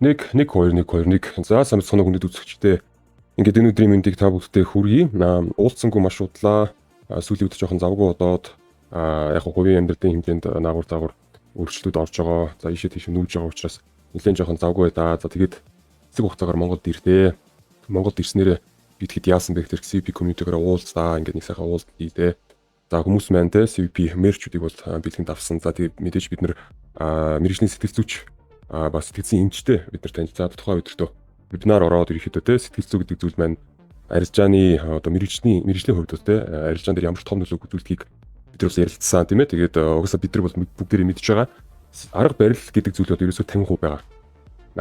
Нэг 2 За самцхоног хүндэт үзэгчтэй. Ингээд энэ өдрийн мэндийг та бүдтэй хүргэе. Уулзсангүй маш удлаа. Сүүлийн үед жоохон завгүй бодоод яг хувийн амьдралын хэмжээнд наагур өөрчлөлтүүд орж байгаа. За ийшээ тийш нүүж байгаа учраас нэлээд жоохон завгүй да. За тэгээд эцэг хугацаагаар Монголд ирлээ. Монголд ирснээр би тэгэхэд яасан бэ гэхээр CVP community-гээр уулзлаа. Ингээд нэг сайхан уулзалт хийлээ. За хүмүүс маань те CVP мерчүүдийг бол бэлгэнд авсан. За тэгээд мэдээж бид нэр мэргэжлийн сэтгэл зүйч бас сэтгэцийн эмчтэй бид нар танилцаад тухайн өдөртөө вебинар ороод ирэхэд те сэтгэл зүй гэдэг зүйл маань арилжааны одоо мэргэжлийн хувьд те арилжаан дээр ямар ч том нөлөө үзүүлдгийг бид нар бас ярилцсан тийм ээ. Тэгээд угаасаа бид нар бол бүгдээрээ мэдж байгаа. Арга барил гэдэг зүйл бол ерөөсөө 50% байгаа.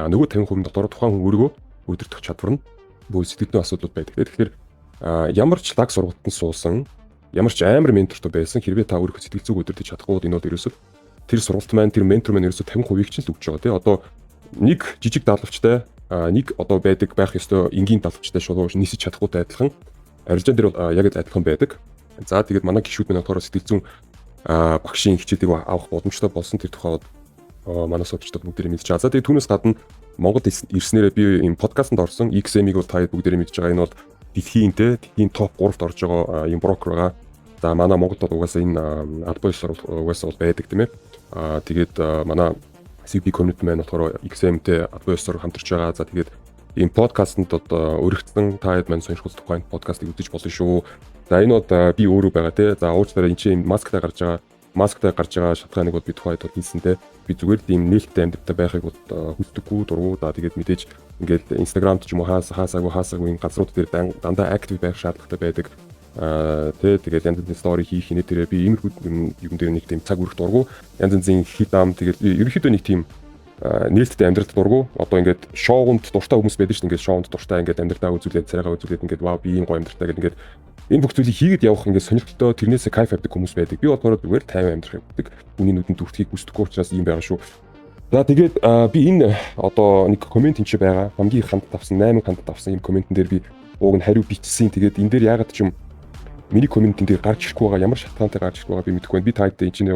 Нөгөө 50% дотор тухайн хүн өөрийгөө өдөртөх чадвар нь бүх сэтгэлийн асуудлууд байдаг. Тэгэхээр ямар ч лаг сургалтанд суусан, ямар ч амар ментортой байсан хэрвээ та өөрийнхөө сэтгэл зүйг өдөртөж чадахгүй бол энэ бол ерөөсөө тэр сургалт маань тэр ментор маань ерөөсөө 50%-ийг ч л өгч байгаа тий. Одоо нэг жижиг даалгавчтай нэг одоо байдаг байх ёстой энгийн даалгавчтай шууд нисэж чадахгүйтэй адилхан арилжаан дээр бол яг адилхан байдаг. За тэгээд манай гишүүд минь болохоор сэтгэл зүйн багшийн хичээлийг авах боломжтой болсон тэр тухайд манай сувчдад бүгдээрээ мэдж байгаа. За тэгээд түүнээс гадна Монгол ирснээрээ би энэ подкастт орсон XM-ийг бол та бүгдээрээ мэдж байгаа. Энэ бол дэлхийн топ 3-т орж байгаа юм брокер байгаа. За манай Монголд угаасаа энэ адвайзер угаасаа бол байдаг тийм ээ. Тэгээд манай CVP community маань болохоор XM-тэй адвайзер хамтарч байгаа. За тэгээд энэ подкастэнд одоо өргөцсөн та хэд маань сонирхол тухайн подкастыг үзэж болно шүү. За энэ бол би өөрөө байгаа тий. За уучлаарай энэ масктай гарч байгаа шалтгааныг бол би тухайд бол хийсэн тий. Би зүгээр тийм нээлттэй амьдралтай байхыг бол хүсдэггүй дургу. За тэгээд мэдээж ингээд Instagram-д ч юм уу хаасаагүй энэ газрууд дээр дандаа актив байх шаардлагатай байдаг. Тэгээд янз бүрийн стори хийх нэ тэрэ би иймэрхүү юм дээр нэг тийм цаг үрэх дургу. Янз бүрийн хитам тэгээд ерөнхийдөө нэг тийм нээлттэй амьдралд дургу. Одоо ингээд шоунд дуртай хүмүүс байдаг шүү дээ. Ингээд шоунд дуртай ингээд амьдралаа үзүүлээд царайгаа үзүүлээд ингээд вау би ийм гоё амьдралтай гэдэг ингээд энэ бүх зүйлийг хийгээд явах ингээд сонирхолтой тэрнээсээ кайф авдаг хүмүүс байдаг. Би болохоор зүгээр тайван амьдрах гэдэг. Үний нүдэнд дүртхийг хүсдэггүй учраас ийм байгаа шүү. За тэгээд би энэ одоо нэг комент энэ ч байгаа. Хамгийн хандд авсан 8 хандд авсан энэ комментэн дээр би ууг нь хариу бичсэн. Тэгээд энэ дээр яагаад ч юм миний комментэн дээр гарч ирэхгүй байгаа, ямар шалтгаантай гарч ирэхгүй байгаа би мэдэхгүй байна. Би таадтай энэ чинь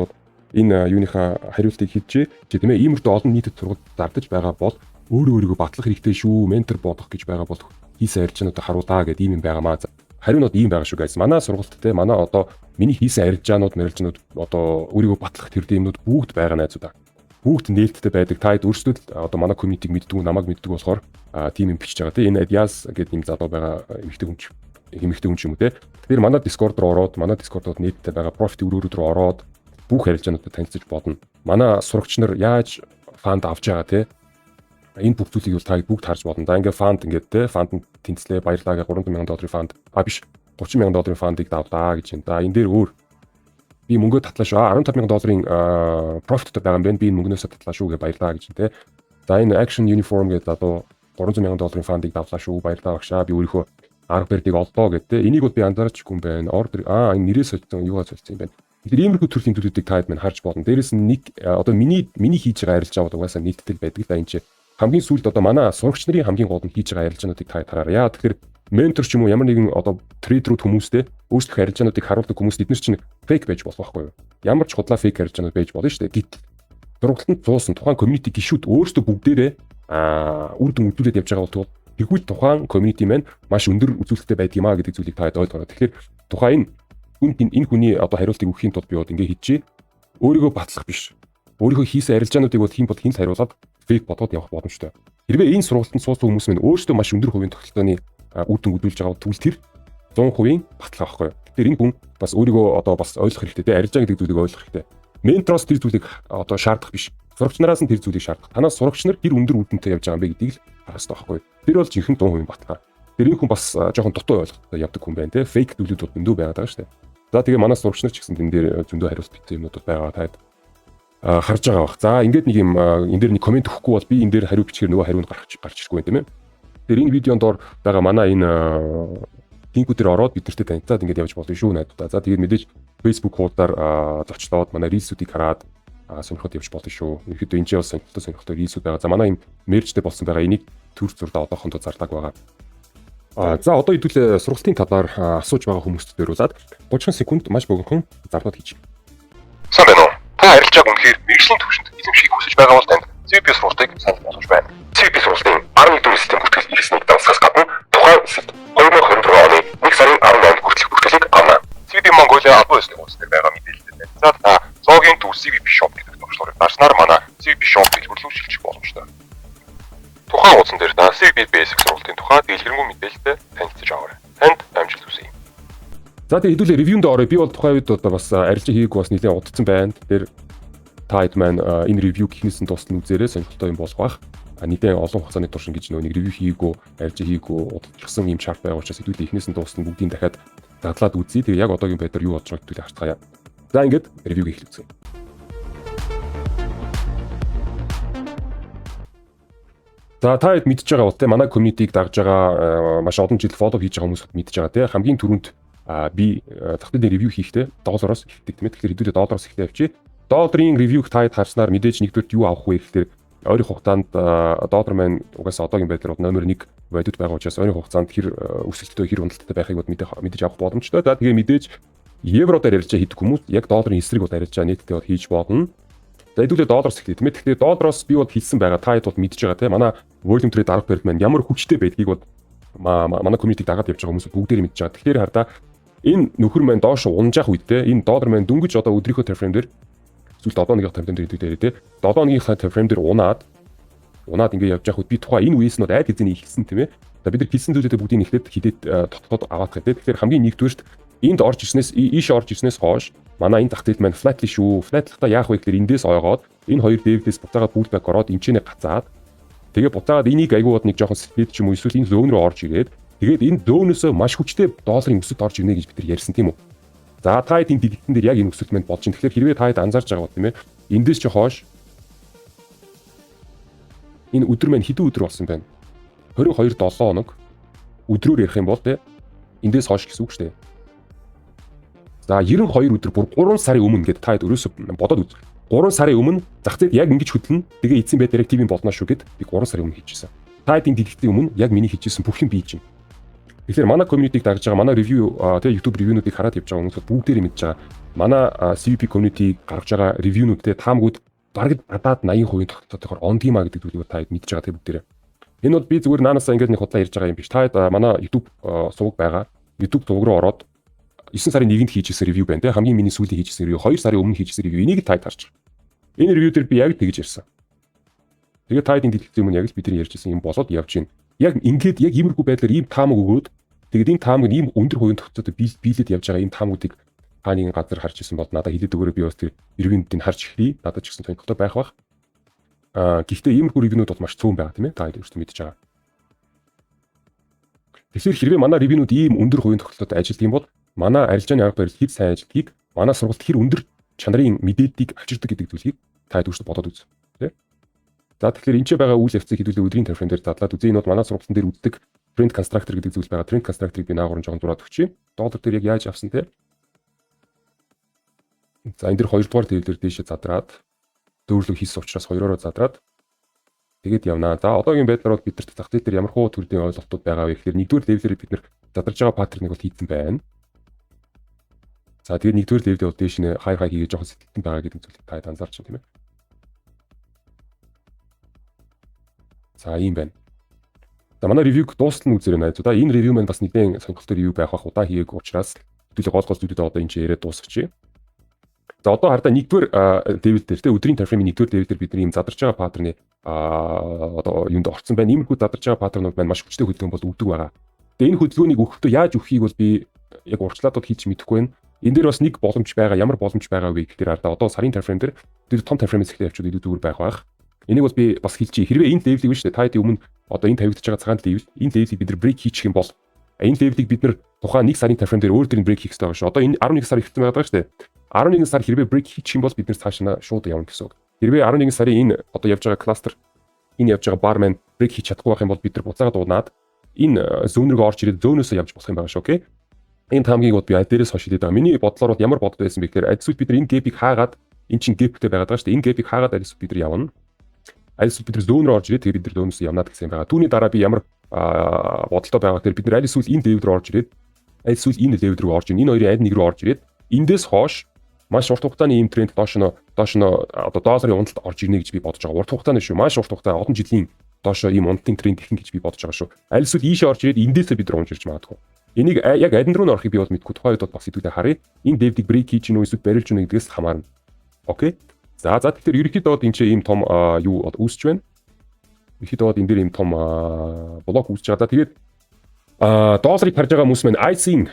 энэ юуныхаа хариултыг хийжээ. Тийм ээ, иймэрхүү олон нийтэд сургалт зардаж байгаа бол өөрийгөө батлах хэрэгтэй шүү. Ментор бодох гэж байгаа бол хийсэн арилжаануудаа харуулаа гэдэг ийм юм байгаамаа. Хариу нь ийм байгаа шүү guys. Манай сургалт те манай одоо миний хийсэн арилжаанууд одоо өөрийгөө батлах тэр юмнууд бүгд байгаа найзуудаа. Бүгд нээлттэй байдаг. Та хэд өөрсдөө одоо манай комьюнитиг мэддэг, намайг мэддэг болохоор тийм юм бичиж байгаа те. Энэ Адиас гэдэг юм залуу байгаа эмэгтэй хүн ч юм уу те. Тэгэхээр манай Discord руу ороод, манай Discord-од нийтдээ байгаа профит өрөөрөд рүү ороод бүх арилжаануудад танилцж бодно. Манай сурагч нар яаж фанд авч байгаа те. Энэ бүх зүйлийг бол та бүгд харж бодно. За ингээд фанд ингээд те, фандд тэнцлээ баярлаа гэх $300,000 фанд. Биш $30,000 фандыг давлаа гэж байна. За энэ дээр өөр би мөнгөө татлаа шүү. $15,000 профиттэй байгаа юм байна. Би энэ мөнгнөөсөө татлаа шүү гэж баярлаа гэж байна те. За энэ Action Uniform гэдэг одоо $300,000 фандыг давлаа шүү. Баярлаа багшаа. Би өөрийнхөө арга барилыг олдоо гэдэг. Энийг бол би анзаарчихгүй юм байна. Ордер энэ нэрээс солилцсон, юугаар солилцсон юм байна. Тэгэхээр иймэрхүү төрлийн зүйлүүдийг та хэд мань харж болно. Дээрээс нь нэг одоо миний хийж байгаа арилжаа бол угаасаа нийтдэл байдаг да энэ чинь. Хамгийн сүүлд одоо манай сурагч нарын хамгийн гол нь хийж байгаа арилжаануудыг та хараарай. Яа тэгэхээр ментор ч юм уу ямар нэгэн одоо трейдерүүд хүмүүстэй өөрсдөх арилжаануудыг харуулдаг хүмүүс эдгээр чинь фейк байж болох байхгүй юу? Ямар ч худлаа фейк арилжаанууд байж болно шүү дээ. Гэт сургалтанд цуусан тухайн community гишүүд өөрсдөө бүгдээрээ үр дүн үзүүлээд явж байгаа бол тэгвэл тухайн community маань маш өндөр үзүүлэлттэй байдаг юм а гэдэг зүйлийг та ойлгоно. Тэгэхээр тухайн энэ хүний одоо хариултыг өгөхийн тулд би бод ингэ хийчихье. Өөрийгөө батлах биш. Өөрийнхөө хийсэн арилжаануудыг бол хэн л хариулаад фейк бодоод явах боломжтой. Хэрвээ энэ сургалтанд суусан хүмүүс маань өөрсдөө маш өндөр хувийн тогтолцооны үр дүн үзүүлж байгаа бол тэр 100% батлах байхгүй. Тэгэхээр энэ хүн бас өөрийгөө одоо бас ойлгох хэрэгтэй те арилжаа гэдэг зүйлийг ойлгох хэрэгтэй. Ментороос тэр зүйлийг одоо шаардах биш. Сурагч нараас нь тэр зүйлийг шаардах. Танаас сурагч нар хэр өндөр үр дүнтэй явж байгаа юм бэ гэдгийг л харах хэрэгтэй байхгүй. Тэр бол жинхэнэ 100% батлаа. Тэр энэ хүн бас жоохон дутуу ойлголттой явдаг хүн байна те. Фейк зүйлүүд бол зөндөө байгаад байгаа шүү дээ. За тэгээ манай сурагч нар ч гэсэн тэн дээр зөндөө хариулт бичсэн юмнууд байгаа таад харж байгаа бах. За ингээд нэг юм энэ дээр нэг комент өгөхгүй бол би энэ дээр хариу бичгээр нөгөө хариунд гарч ирэхгүй юм тийм ээ. Тэгэхээр энэ видеонд доор байгаа манай энэ линкүүдээр ороод бид нартэй танилцаад ингээд явж болно шүү найдаа. За тэгээд мэдээж Facebook хуудаар зочлоод манай рилсүүдийг хараад сонирхоод явж болно шүү. Ерөнхийдөө энэ ч бас сонирхолтой релизүүд байгаа. За манай юм мержтэй болсон байгаа. Энийг төр зурдаа одоохондоо зардаг байгаа. За одоо хэдүүлээ сургалтын талаар асууж байгаа хүмүүст дөрүүлээд 30 секунд маш богинохон зардал хийж. Сайн байна уу? Та арилжааг үнэхээр мэрэгжлийн түвшинд эзэмшихийг хүсэж байгаа бол танд CVP сургалтыг санал болгож байна. CVP сургалтын 11 систем бүртгэл хийснийг дагсахаас гадна тухайн эсэлд 2024 оны 1 сарын 18-нд хүртэлх бүртгэлийг авна. CVP Mongolia албан ёсны үндэслэл байгаа мэдээлэлтэй байна. За та зоогийн төв CVP Shop гэдэг төвчлөрөөр дарснаар манай CVP Shop дэлгүүрлүү шилжих боломжтой. Тухайн утсан дээр та CVP Basic сургалтын тухай дэлгэрэнгүй мэдээлэлтэй танилцж аваарай. Танд амжилт хүсье. За тэгээ хэдүүлээ ревюнд орё. Би бол тухайн үед одоо бас арилжаа хийгээгүй бас нэлээд удацсан байна. Тэр тайд маань энэ ревю хийхнээс дуусна үзээрэй, сонирхолтой юм болох бах. Нэлээд олон хугацааны турш ингэж нэг ревю хийгээгүй, арилжаа хийгээгүй удацсан юм чарт байгаа учраас хэдүүлээ эхнээс нь дуусна бүгдийг дахиад дадлаад үзье. Тэгээ яг одоогийн байдлаар юу болж байгааг хэдүүлээ харцгаая. За ингээд ревюг эхлүүлцгээе. За та хэд мэдж байгаа бол те манай community-г дагж байгаа маш олон жил follow хийж байгаа хүмүүс мэдж байгаа те хамгийн түрүүнд би зах зээлийн ревю хийхдээ доллароос эхэлдэг тийм ээ. Тэгэхээр хэдүүлээ доллароос эхлэе явчих. Долларын ревюг таад харснаар мэдээж нэгдүгээр юу авах вэ гэхээр ойрын хугацаанд доллар маань угаасаа одоогийн байдлаар номер 1 валют байгаа учраас ойрын хугацаанд хэр өсөлттэй хэр уналттай байхыг мэдээж авах боломжтой. За тэгээ мэдээж евроор арилжаа хийдэг хүмүүс яг долларын эсрэг бол арилжаа нийтдээ бол хийж болно. За хэдүүлээ доллароос эхлэе тийм ээ. Тэгэхээр доллароос би бол хэлсэн байгаа та хэд бол мэдж байгаа тийм манай volume trade арга барил маань ямар хүчтэй байдгийг бол манай community-г дагаад явж байгаа хүмүүс бүгдээрээ мэдж байгаа. Тэгэхээр хардаа энэ нөхөр маань доош унжаах үед те энэ доллар маань дөнгөж одоо өдрийнхөө time frame дээр эсвэл 7 өдрийн time frame дээр гэдэг те 7 өдрийн time frame дээр унаад ингэ явж явах үед би тухайн энэ үеэс нь айд хэзээ ихсэн тийм ээ. За бид нар хэлсэн зүйлүүдээ бүгдийг нэхлээд хилээд тотход аваад гэдэг. Тэгэхээр хамгийн нэгдүгээрт энд орж ирснээс ийш орж ирснээс хойш манай энэ зах зээл маань flat шүү. Flat-лахта яах вэ гэхээр эндээс ойгоод энэ хоёр дээвлээс буцаагаад pullback ороод эмчэнэ гацаад тэгээ буцаагаад энийг айгууад нэг жоохон спид ч юм уу эсвэл энэ зөөн рүү орж ирээд тэгээд энэ зөөнөөсөө маш хүчтэй долларын өсөлт орж ирнэ гэж бид нар ярьсан тийм үү. За та хэд энэ дэлгэцэн дээр яг энэ өсөлт маань болж байна. Тэгэхээр хэрвээ та хэд анзаарж байгаа бол тийм ээ эндээс ч хойш энэ өдөр маань хэдэн өдөр болсон байна? 22-7 хоног өдрөөр ярих юм бол тийм эндээс хойш гэсэн үг шүү дээ. За 92 өдөр бүр 3 сарын өмнө гэдэг та хэд өрөөсөө бодоод үз. 3 сарын өмнө зах зээл яг ингэж хөдлөн тэгээ эцсийн байдлаар яг тийм болно шүү гэд би 3 сарын өмнө хийчихсэн. Та хэд энэ дэлгэцийн өмнө яг миний хийчихсэн бүх юм би хийж байна. Тэгэхээр манай community-г дагж байгаа манай review тэгээ YouTube review-нуудыг хараад явж байгаа хүмүүс бүгдээрээ мэдж байгаа. Манай CVP community гаргаж байгаа review-нуудтэй таамгууд бараг гадаад 80% тогтоохоор ондгиймаа гэдэг зүйлийг та хэд мэдж байгаа тэгээ бүгдээрээ. Энэ бол би зүгээр наанасаа ингэж нэг худлаа ярьж байгаа юм биш. Та хэд манай YouTube суваг байгаа. YouTube суваг руу ороод 9 сарын 1-нд хийжсэн ревю байна те хамгийн миний сүүлийн хийжсэн ревю 2 сарын өмнө хийжсэн ревю энийг тайд харж байгаа. Энэ ревю дээр би яг тэгж ярьсан. Тэгээ тайдын дэлгэцийн өмнө яг л бидний ярьжсэн юм болоод явж байна. Яг ингээд яг иймэрхүү байдлаар ийм таамаг өгөөд тэгээд энэ таамаг нь ийм өндөр хувийн тогтцоотой биелээд явж байгаа энэ таамагуудыг та нэгэн газар харж ирсэн бол надад хэлээд өгөөрэй би бас тэр ревюнуудыг харж эхлэе. Надад ч гэсэн сонирхолтой байх бах. Гэхдээ иймэрхүү ревюнууд бол маш цөөн байгаа тийм ээ. Та өөрсдөө мэдж байгаа. Тэгэхээр хэрвээ манай ревюнууд ийм өндөр хувийн тогтцоотой ажилладаг юм бол манай арилжааны арга барил хэд сайн ажилладгийг, манай сургалт хэр өндөр чанарын мэдээллийг авчирдаг гэдэг зүйлийг та хэд өөрсдөө бодоод үз. Тэ? За тэгэхээр энэ ч байгаа үйл явцыг хэдүүлээ өдрийн time frame дээр задлаад үзье. Энэ бол манай сургалтын дээр үздэг trend constructor гэдэг зүйл байгаа. Trend constructor-ыг би наагуурн жоохон зураад өгчээ. Доллар дээр яг яаж авсан те? За энэ дэр 2 дугаар төвлөр дээшээ задраад дөөрлөг хийсэн учраас 2-ороо задраад тэгээд явнаа. За одоогийн байдлаар бол бид нар зах зээл дээр ямар хуу төрлийн ойлголтууд байгаа вэ гэхээр нэгдүгээр левелээр бид нар задарж байгаа паттерныг бол хийсэн байна. За тэгээд нэгдүгээр левелд бол дээш нэ хай хийж жоохон сэтгэлтэн байгаа гэдэг зүйлийг та анзаарч байна тийм ээ. За ийм байна. За манай ревюг дуустал нь үзээрэй найзуудаа. Энэ ревю маань бас нэгэн сонирхолтой ревю байх бах удаа хийгээг учраас хэдүүлээ гол зүйлүүдээ одоо энэ ч яриад дуусгачих. За одоо хардаа нэгдүгээр левел дээр те өдрийн time frame-ийн нэгдүгээр левел дээр бид нар ийм задарч байгаа паттерны одоо юунд орцсон байна. Иймэрхүү задарч байгаа паттернууд маань маш хүчтэй хөдөлгөөн бол өгдөг байгаа. Тэгээ энэ хөдөлгөөнийг өгөхдөө яаж өгөхийг бол би яг урьдчилаад хийж мэдэхгүй байна. Энэ дээр бас нэг боломж байгаа. Ямар боломж байгаа вэ гэхээр хардаа одоо сарын time frame дээр тэр том time frame-ээс эхлээд явчихвал илүү зүгээр байх бах. Энийг бол би бас хэлчихье. Хэрвээ энэ левелийг биш үү та хэд өмнө одоо энэ тавигдаж байгаа цагаан левел энэ левелийг бид нар брейк хийчих юм бол энэ левелийг бид нар тухайн 1 сарын time frame дээр өөр дөр брейк хийх хэрэгтэй байгаа шүү. Одоо энэ 11 сар ихсэн байгаа шүү дээ. 11 сар хэрвээ брейк хийчих юм бол бид нар цаашаа шууд явна гэсэн үг. Хэрвээ 11 сарын энэ одоо явж байгаа кластер энэ явж байгаа бар маань брейк хийж чадахгүй байх юм бол бид нар буцаагаад унаад энэ зөөн рүү орж ирээд зөөнөөсөө явж болох юм байгаа шүү. Окей. Энэ таамгийг бол би аль дээрээс хойш хэлээд байгаа. Миний бодлоор бол ямар бодод байсан бэ гэхээр альсгүй бид нар энэ гэпийг хаагаад энэ чинь гэптэй байгаад байгаа шүү дээ. Энэ гэпийг хаагаад аль эсвэл бид нар явна. Аль эсвэл бид нар зөөн рүү орж ирээд тэгээд бид нар зөөнөөс явнаад гэсэн юм байгаа. Түүний дараа би ямар бодолтой байгаа гэхээр бид нар аль эсвэл энэ левел рүү орж ирээд аль эсвэл энэ левел рүү орж ирнэ. Энэ хоёрын аль нэг рүү орж ирээд эндээс хойш маш урт хугацааны ийм тренд доош нь одоо долларын уналтад орж ирнэ гэж би бодож байгаа. Урт хугацааны шүү. Маш урт хугацаа олон жилийн доошо ийм уналтын тренд ихнэ гэж би бодож байгаа шүү. Аль эсвэл ийшээ орж ирээд эндээсээ бид нар унж ирж магадгүй. Энийг яг адин руу н орохыг би бол мэдгүй. Тухайн үед бол бас хэдүүлээ харъя. Энэ левелийг брейк хийж гинөө эсвэл барилж гинөө гэдгээс хамаарна. Окей. За тэгэхээр ерөнхийдөө энэ чинь ийм том юу үүсэж байна. Ерөнхийдөө энэ дээр ийм том блок үүсэж байгаа. Тэгээд долларыг харж байгаа хүмүүс маань IC-ийн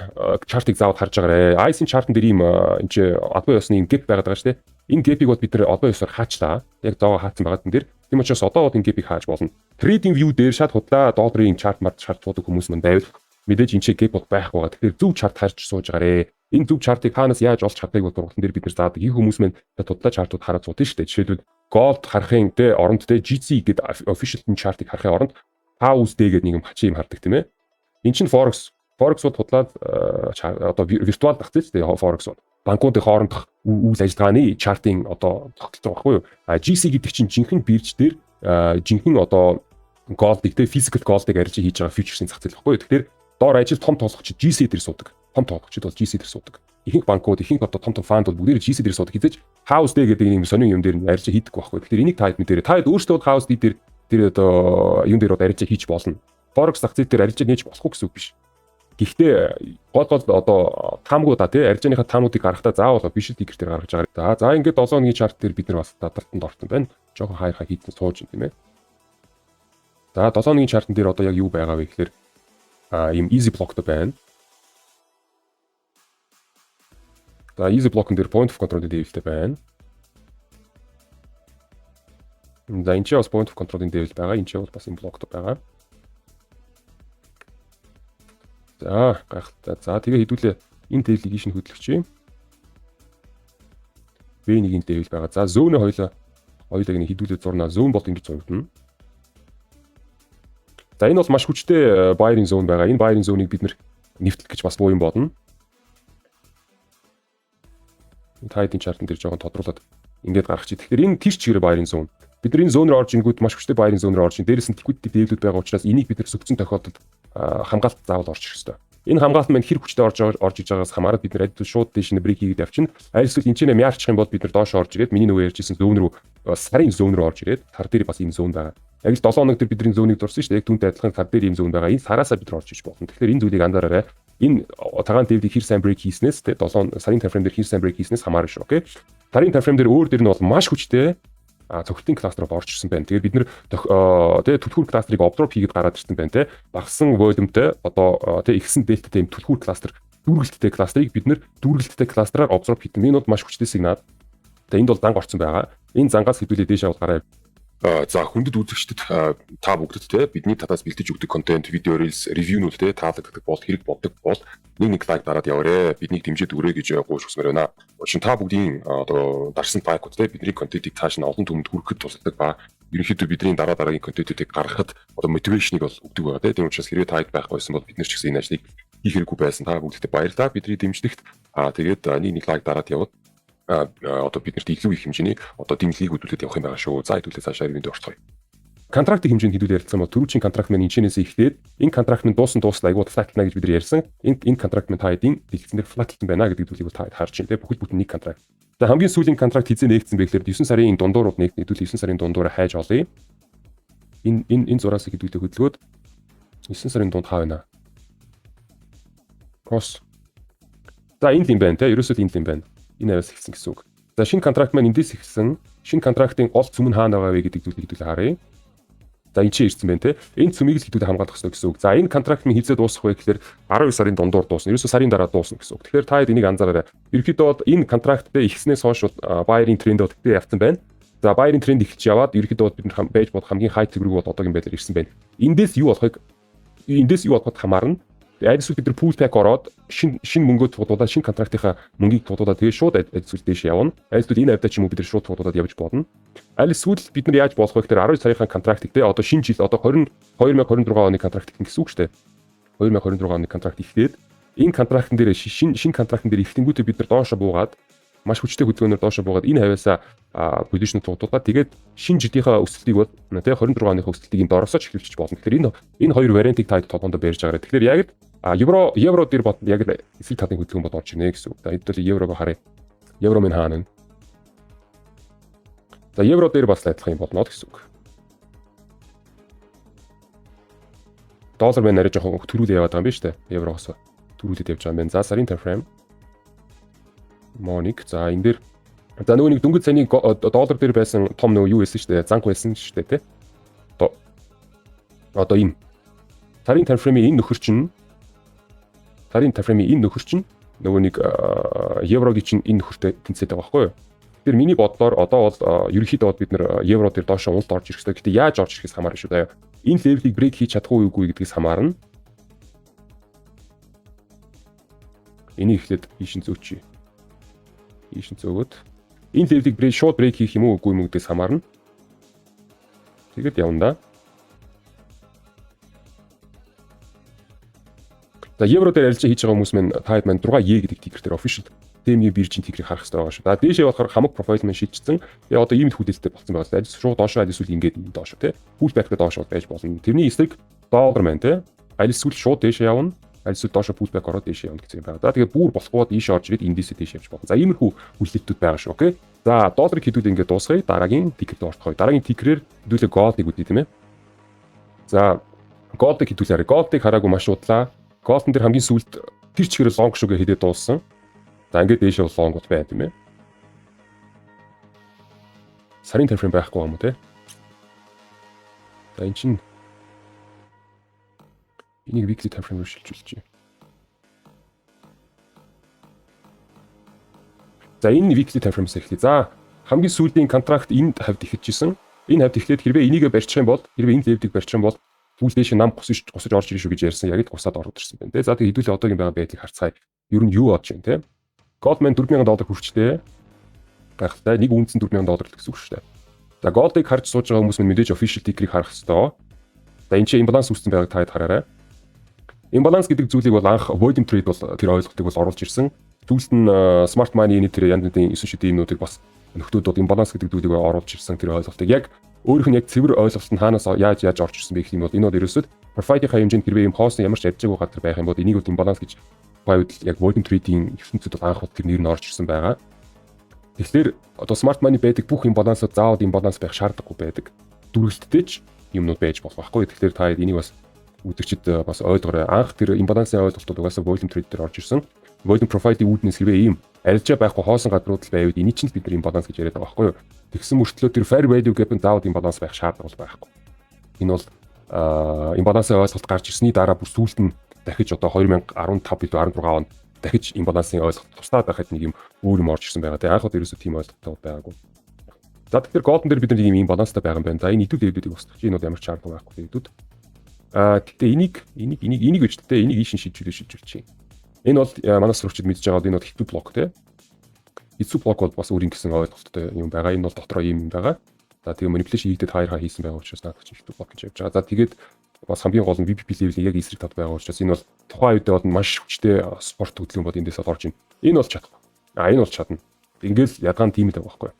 чартыг заавал харж байгаарэ. IC-ийн чартн дээр ийм энэ чинь албан ёсны ийм гэп байгаад байгаа шүү дээ. Энэ гэпийг бол бид нэр албан ёсоор хаачлаа. Яг зоогоо хаацсан байгаа тэн дээр. Тийм учраас одоо бол энэ гэпийг хааж болно. Trading view дээр шат худлаа долларын чарт суудаг хүмүүс маань байвал мэдээж энэ гэп бол байхгүй байгаа. Тэгэхээр зөв чарт харж сууж байгаарэ. Энэ зөв чартыг хаанаас яаж олж чадахыг бол дугуйлан дээр бид нар заадаг. Энэ хүмүүс маань худлаа чартууд хараад суудсан шүү дээ. Жишээлбэл gold харахын тэ оронд тэ GC гэдэг official чартыг харахын оронд HUSD гэдэг нэг юм хачи юм хардаг тийм ээ. Энд чинь forex бол худлаад одоо виртуал зах зээл шүү дээ forex бол. Банкуудын хоорондох үйл ажиллагааны чартын одоо тогтолцоо баггүй юу? GC гэдэг чинь жинхэнэ бирж дээр жинхэнэ одоо gold-ыг тэ physical gold-ыг арилж хийж байгаа futures-ийн зах зээл баггүй юу? Тэгэхээр доор ажил том тоолгочид GC дээр суудаг. Том тоолгочид бол GC дээр суудаг. Ихэнх банкуд, ихэнх одоо том фанд бол бүгд GC дээр суудаг. Хизээж HUSD гэдэг юм сонин юм дээр арилж хийдэг байхгүй. Тэгэхээр энийг таад мэдэрээ. Таад өөрсдөө HUSD дээр тэр одоо юм дээр арилж хийж болно. Forex зах зээл дээр арилж нээж болохгүй гэсэн үг биш. Гэхдээ гол одоо таамгуудаа тий арилжааныхаа таамуудыг гаргахтаа заавал биш тикер дээр гаргаж байгаа. За ингээд 7 өдрийн чарт дээр бид нар бас дадалтанд ортон байна. Жохон хайрхаа хийдэн сууж юм тийм ээ. За 7 өдрийн чартн дээр одоо яг юу байгаа вэ гэхээр ийм easy block-д байна. За easy block-н дээр point of control-ийн level-тэй байна. За энэ ч бас point of control-ийн level байгаа. Энэ ч бол бас энэ block-д байгаа. За гайхалтай. За тэгээ хэдүүлээ энэ level-ийг шинэ хөдөлгөч юм. B1-ийн level байгаа. За zone хоёлыг нэг хэдүүлээ зурнаа. Zone бол ингэж зурагдана. За энэ бол маш хүчтэй buying zone байгаа. Энэ buying zone-ыг бид нэвтлэх гэж бас буу юм бодно. Тайдын чартн дээр жоохон тодруулаад ингээд гаргах чи. Тэгэхээр энэ тийш чигээр buying zone. Бид нар энэ zone руу орж ингүүд маш хүчтэй buying zone руу орж ин. Дээрээс нь liquidity level-үүд байгаа учраас энийг бид нар зөвцөн тохиолдолд хамгаалалт заавал орж ирэх ёстой. Энэ хамгаалалт маань хэр хүчтэй орж иж байгаагаас хамаарат бид нар адил шууд дэш нь брейк хийгээд явчихна. Аль эсвэл энэ ч нэ мяарчих юм бол бид нар доош орж ирээд миний нөгөө ярьжсэн зүүн рүү сарын зүүн рүү орж ирээд сар дээр бас ийм зүүн байгаа. Яг л 7 хоног дээр бидний зүүнийг дурсан шүү дээ. Яг түүнтэй адилхан сар дээр ийм зүүн байгаа. Энэ сараасаа бид нар орж иж болно. Тэгэхээр энэ зүйлийг анзаараарай. Энэ цагаан дэвдийг хэр сайн брейк хийснээс тэ 7 сарын таймфрейм дээр хэр сайн брейк хийснээс хамаарна шүү. Окей. Сарын таймфрейм дээр өөр дээр нь бол маш хүчтэй цогтын кластерод орж ирсэн байна. Тэгээд бид нэр тэгээ түлхүүр кластерыг обзорв хийгээд гараад ирсэн байна те. Багсан волюмтэй одоо тэгээ ихсэн дельтатэй юм түлхүүр кластер дүүргэлттэй кластерыг бид нэр дүүргэлттэй кластераар обзорв хийдэг. Энэ бол маш хүчтэй сигнал. Тэгээ энд бол занг орсон байгаа. Энэ зангаас хэдүүлээ дээшээ бол гараа. За хүндэт үзэгчдэд та бүгдэд те бидний татаас бэлдэж өгдөг контент, видео reels, ревюнууд те таалагддаг бол хэрэг болдог бол нэг лайк дараад яваарэ. Биднийг дэмжиж өгөрэй гэж гуйж хүсмээр байна. Учир нь та бүгдийн одоо дарсан байкууд те бидний контентийг цааш нь олон түмэнд хүрэхэд тусалдаг ба ерөнхийдөө бидний дараагийн контентуудыг гаргахад одоо мотивашныг бол өгдөг байгаа те. Тийм учраас хэрвээ таад байхгүй байсан бол бид нар ч гэсэн энэ ажлыг хийх хэрэггүй байсан. Та бүгдэд баярлалаа. Бидний дэмжлэгт тэгээд нэг лайк дараад яваад одоо биднэрт илүү их хэмжээний одоо дэмжлэгийг хөдөлгөд явах юм байгаа шүү. За хэдүүлээ цаашаа ревюнд орцгоё. Контрактын хэмжээнд хэдүүлээ ярилцсан бол түрүүчийн контракт маань энэчнээс ихлээд энэ контракт маань дуусна айгуу флатлна гэж бид нар ярьсан. Энэ контракт маань та хэдийн дэлгэцэн дээр флатлсан байна гэдэг зүйлийг та харж байна те. Бүхэл бүтэн нэг контракт. За хамгийн сүүлийн контракт хизээ нээгдсэн бэ гэхээр 9 сарын дундуурууд нэгдүүлээ 9 сарын дундуур хайж олъё. Энэ зураас хэдүүлээ хөдөлгөөд 9 сарын дунд хаа байна. Cross. За энэ юм байна те. Ерөөсөө энэ юм байна. Энэ аваас ихсэн гэсэн үг. За шинэ контракт маань эндээс ихсэн. Шинэ контрактын гол цөм нь хаана байгаа вэ гэдэг зүйлийг хэдүүлээ харъя. За энэ чинь ирсэн байна те. Энэ цөмийг л хэдүүлээ хамгаалах хэрэгтэй гэсэн үг. За энэ контракт минь хизээ дуусах вэ гэхээр 12 сарын дундуур дуусна. Ерөөсөө сарын дараа дуусна гэсэн үг. Тэгэхээр та энийг анзаараарай. Ерөнхийдөө энэ контракттэй ихснээс хойш buying тренд бол тэгтээ явцсан байна. За buying тренд эхэлж яваад ерөнхийдөө бид нар байж бод хамгийн хай төгрөг бол одоогийн байдлаар ирсэн байна. Эндээс юу болохыг хамаарна. Айдас бид нар pool pack ороод шин мөнгөө цуглуулаад шин контрактынхаа мөнгийг цуглуулаад тэгээ шууд айдас дэше явна. Айдас энэ авдаа ч юм уу бид нар шууд цуглуулаад явж бодно. Аль эсвэл бид нар яаж болох вэ гэхээр 12 сарынхаа контрактыг те одоо шинэ жил одоо 2026 оны контракт гэсэн үг шүү дээ. 2026 оны контракт ихлээд энэ контрактн дээр шинэ контрактн дээр ихтэнгүүтээ бид нар доошо буугаад маш хүчтэй хөдөлгөөнөөр доошо буугаад энэ хавьяасаа позишн дуудаад тэгээд шинэ жилийнхаа өсөлтийг бол тэгээ 26 оныхоо өсөлтийг энэ доороосоо ч эхлүүлчих болно. Тэгэхээр энэ хоёр вариантыг та толгоонд барьж байгаа. Тэгэхээр яг евро дээр бод яг эсрэг талын хөдөлгөөн бод орж ирнэ гэсэн үг. За энд бол еврого харъя. Евро минь хаана вэ? За евро дээр бас адилхан юм болно гэсэн үг. Доллар мэн арай жоохон төрүүлээ яваад байгаа юм байна шүү дээ. Еврогоос төрүүлээд явж байгаа юм байна. За сарын time frame. Моник. За энэ дээр за нөгөө нэг дөнгөж саяны доллар дээр байсан том нөгөө юу байсан шүү дээ. Занг байсан шүү дээ, тэ. Одоо энэ сарын time frame-ийн энэ нөхөр чинь нөгөө нэг еврогийн чинь энэ нөхөртэй тэнцээд байгаа байхгүй юу? Тэгэхээр миний бодлоор одоо бол ерөнхийдөө бид нэр евро дээр доошо унт орж ирэх хэрэгтэй. Гэтэ яаж орж ирэхээс хамаарна шүү дээ. Энэ левелийг брейк хийж чадах уу үгүй гэдгээс хамаарна. Энийг ихлээд ийшин зөөчий. Ийшин зөөгөөд энэ левелийг шууд брейк хийх юм уу үгүй юм гэдгээс хамаарна. Тэгээд явна да. За евро дээр арилжаа хийж байгаа хүмүүс маань таад маань 6E гэдэг тикер дээр official TME биржийн тикерийг харах хэрэгтэй байгаа шүү. За дээшээ болохоор хамаг профайл маань шилжчихсэн. Тэгээ одоо ийм хүлээлттэй болсон байгаа. Ажил шууд доошоо эсвэл ингээд доошоо тий. Pull back-тэй доошоо байж болно. Тэрний эсрэг доллар маань тий. Ажил эсвэл шууд дээшээ явна. Ажил эсвэл доошоо pull back ороод дээшээ явна гэсэн юм байна. За тэгээ бүр болохгүй ийшээ орж ирээд эндээсээ дээшээ явж болно. За иймэрхүү хүлээлтүүд байгаа шүү. Окей. За долларыг хэдүүд ингээд дуусгая. Дараагийн тикерт ортгоё. Дараагийн тикерээр хэдүүлээ голдыг үдээ тийм ээ. За голдыг хэдүүлээрэй. Голдыг хараагүй маш удлаа. Голдын дээр хамгийн сүүлд тэр чигээр лонг шүгэ хидээд дууссан. За ингээд дээшээ лонгууд байна тийм ээ. Сарын time frame байхгүй юм уу те? За энэ чинь энийг weekly time frame-ээр шилжүүлж байна. За энэ weekly time frame-с эхлэе. За хамгийн сүүлийн контракт энд хавьд ихэлжсэн. Энэ хавьд эхлээд хэрвээ энийг барьчих юм бол хэрвээ энэ левелийг барьчих юм бол түл дээш нам гусаж орж ирэх шүү гэж ярьсан. Яг л гусаад ороод ирсэн байна те. За тэгээ хэдүүлээ одоогийн байгаа байдлыг харцгаая. Ер нь юу бодож байна те? Goldman $4,000 хүрчтэй. Гайхалтай. Нэг үнэс нь $4,000 л гэсэн үг шүү дээ. За Gold-ыг харж сууж байгаа хүмүүс мэдээж official ticker-ийг харах хэрэгтэй. За энэ чинь имбаланс үүссэн байгааг та хэд хараарай. Имбаланс гэдэг зүйлийг бол анх volume trade бол тэр ойлголтыг бол оруулж ирсэн. Зүйлс нь smart money-ийн тэр янз бүрийн 9 шидийн юмнуудыг бас нөхдүүд имбаланс гэдэг зүйлийг оруулж ирсэн тэр ойлголтыг яг өөрийнх нь яг цэвэр ойлголт нь хаанаас яаж орж ирсэн бэ гэх юм бол энэ бол ерөөсөд profit-ийн хэмжээнд хэрвээ юм хоосон ямар ч ядчаагүй газар байх юм бол энийг бол имбаланс гэж байвал яг volume trading ертөнцид бол анх удаа тэр нэр нь орж ирсэн байгаа. Тэгэхээр одоо smart money байдаг бүх имбалансууд заавал имбаланс байх шаардлагагүй байдаг. Дүрэлттэй ч юмнууд байж болох байхгүй. Тэгэхээр та энийг бас үзэгчид бас ойлгоорой. Анх тэр имбалансын ойлголтууд угаасаа volume trade дээр орж ирсэн. Volume profit-ийн үүднээс хэрвээ ийм арилжаа байхгүй хоосон газрууд л байвал энийг чинь бид нар имбаланс гэж яриад байгаа байхгүй юу. Тэгсэн мөртлөө тэр fair value gap нь заавал имбаланс байх шаардлага байхгүй. Энэ бол имбалансын ойлголт гарч ирсний дараа бүр сүүлд нь дахиж одоо 2015 билүү 16 онд дахиж имбалансын ойлголт туслаад байхад нэг юм өөр юм орж ирсэн байгаа. Тэгээ анхад ерөөсөө тийм ойлголттой байгаагүй. За тэгэхээр голдон дээр бид нар ийм имбаланстай байгаа юм байна. За энэ хэдүүл левелүүдийг устгах чинь энэ бол ямар ч шаардлага байхгүй хэдүүд. Тэгтээ энийг гэж тээ энийг ийшин шилжүүлчих. Энэ бол манай сурагчид мэдж байгаа энэ бол хэцүү блок те. Хэцүү блок бол бас өөрийн гэсэн ойлголттой юм байгаа. Энэ бол дотроо юм байгаа. За тэгээ manipulation хийгдээд хайрхаа хийсэн байгаа учраас наадах чинь хэцүү блок гэж явж байгаа. За тэгээд бас хамгийн гол нь VPP level-ийг яг эсрэг тав байгаа учраас энэ бол тухайн үед бол маш хүчтэй спорт хөдөлгөөн бод эндээс орж ийн. Энэ бол чадах. Энэ бол чадна. Ингээл ядгаан тийм л байгаа байхгүй.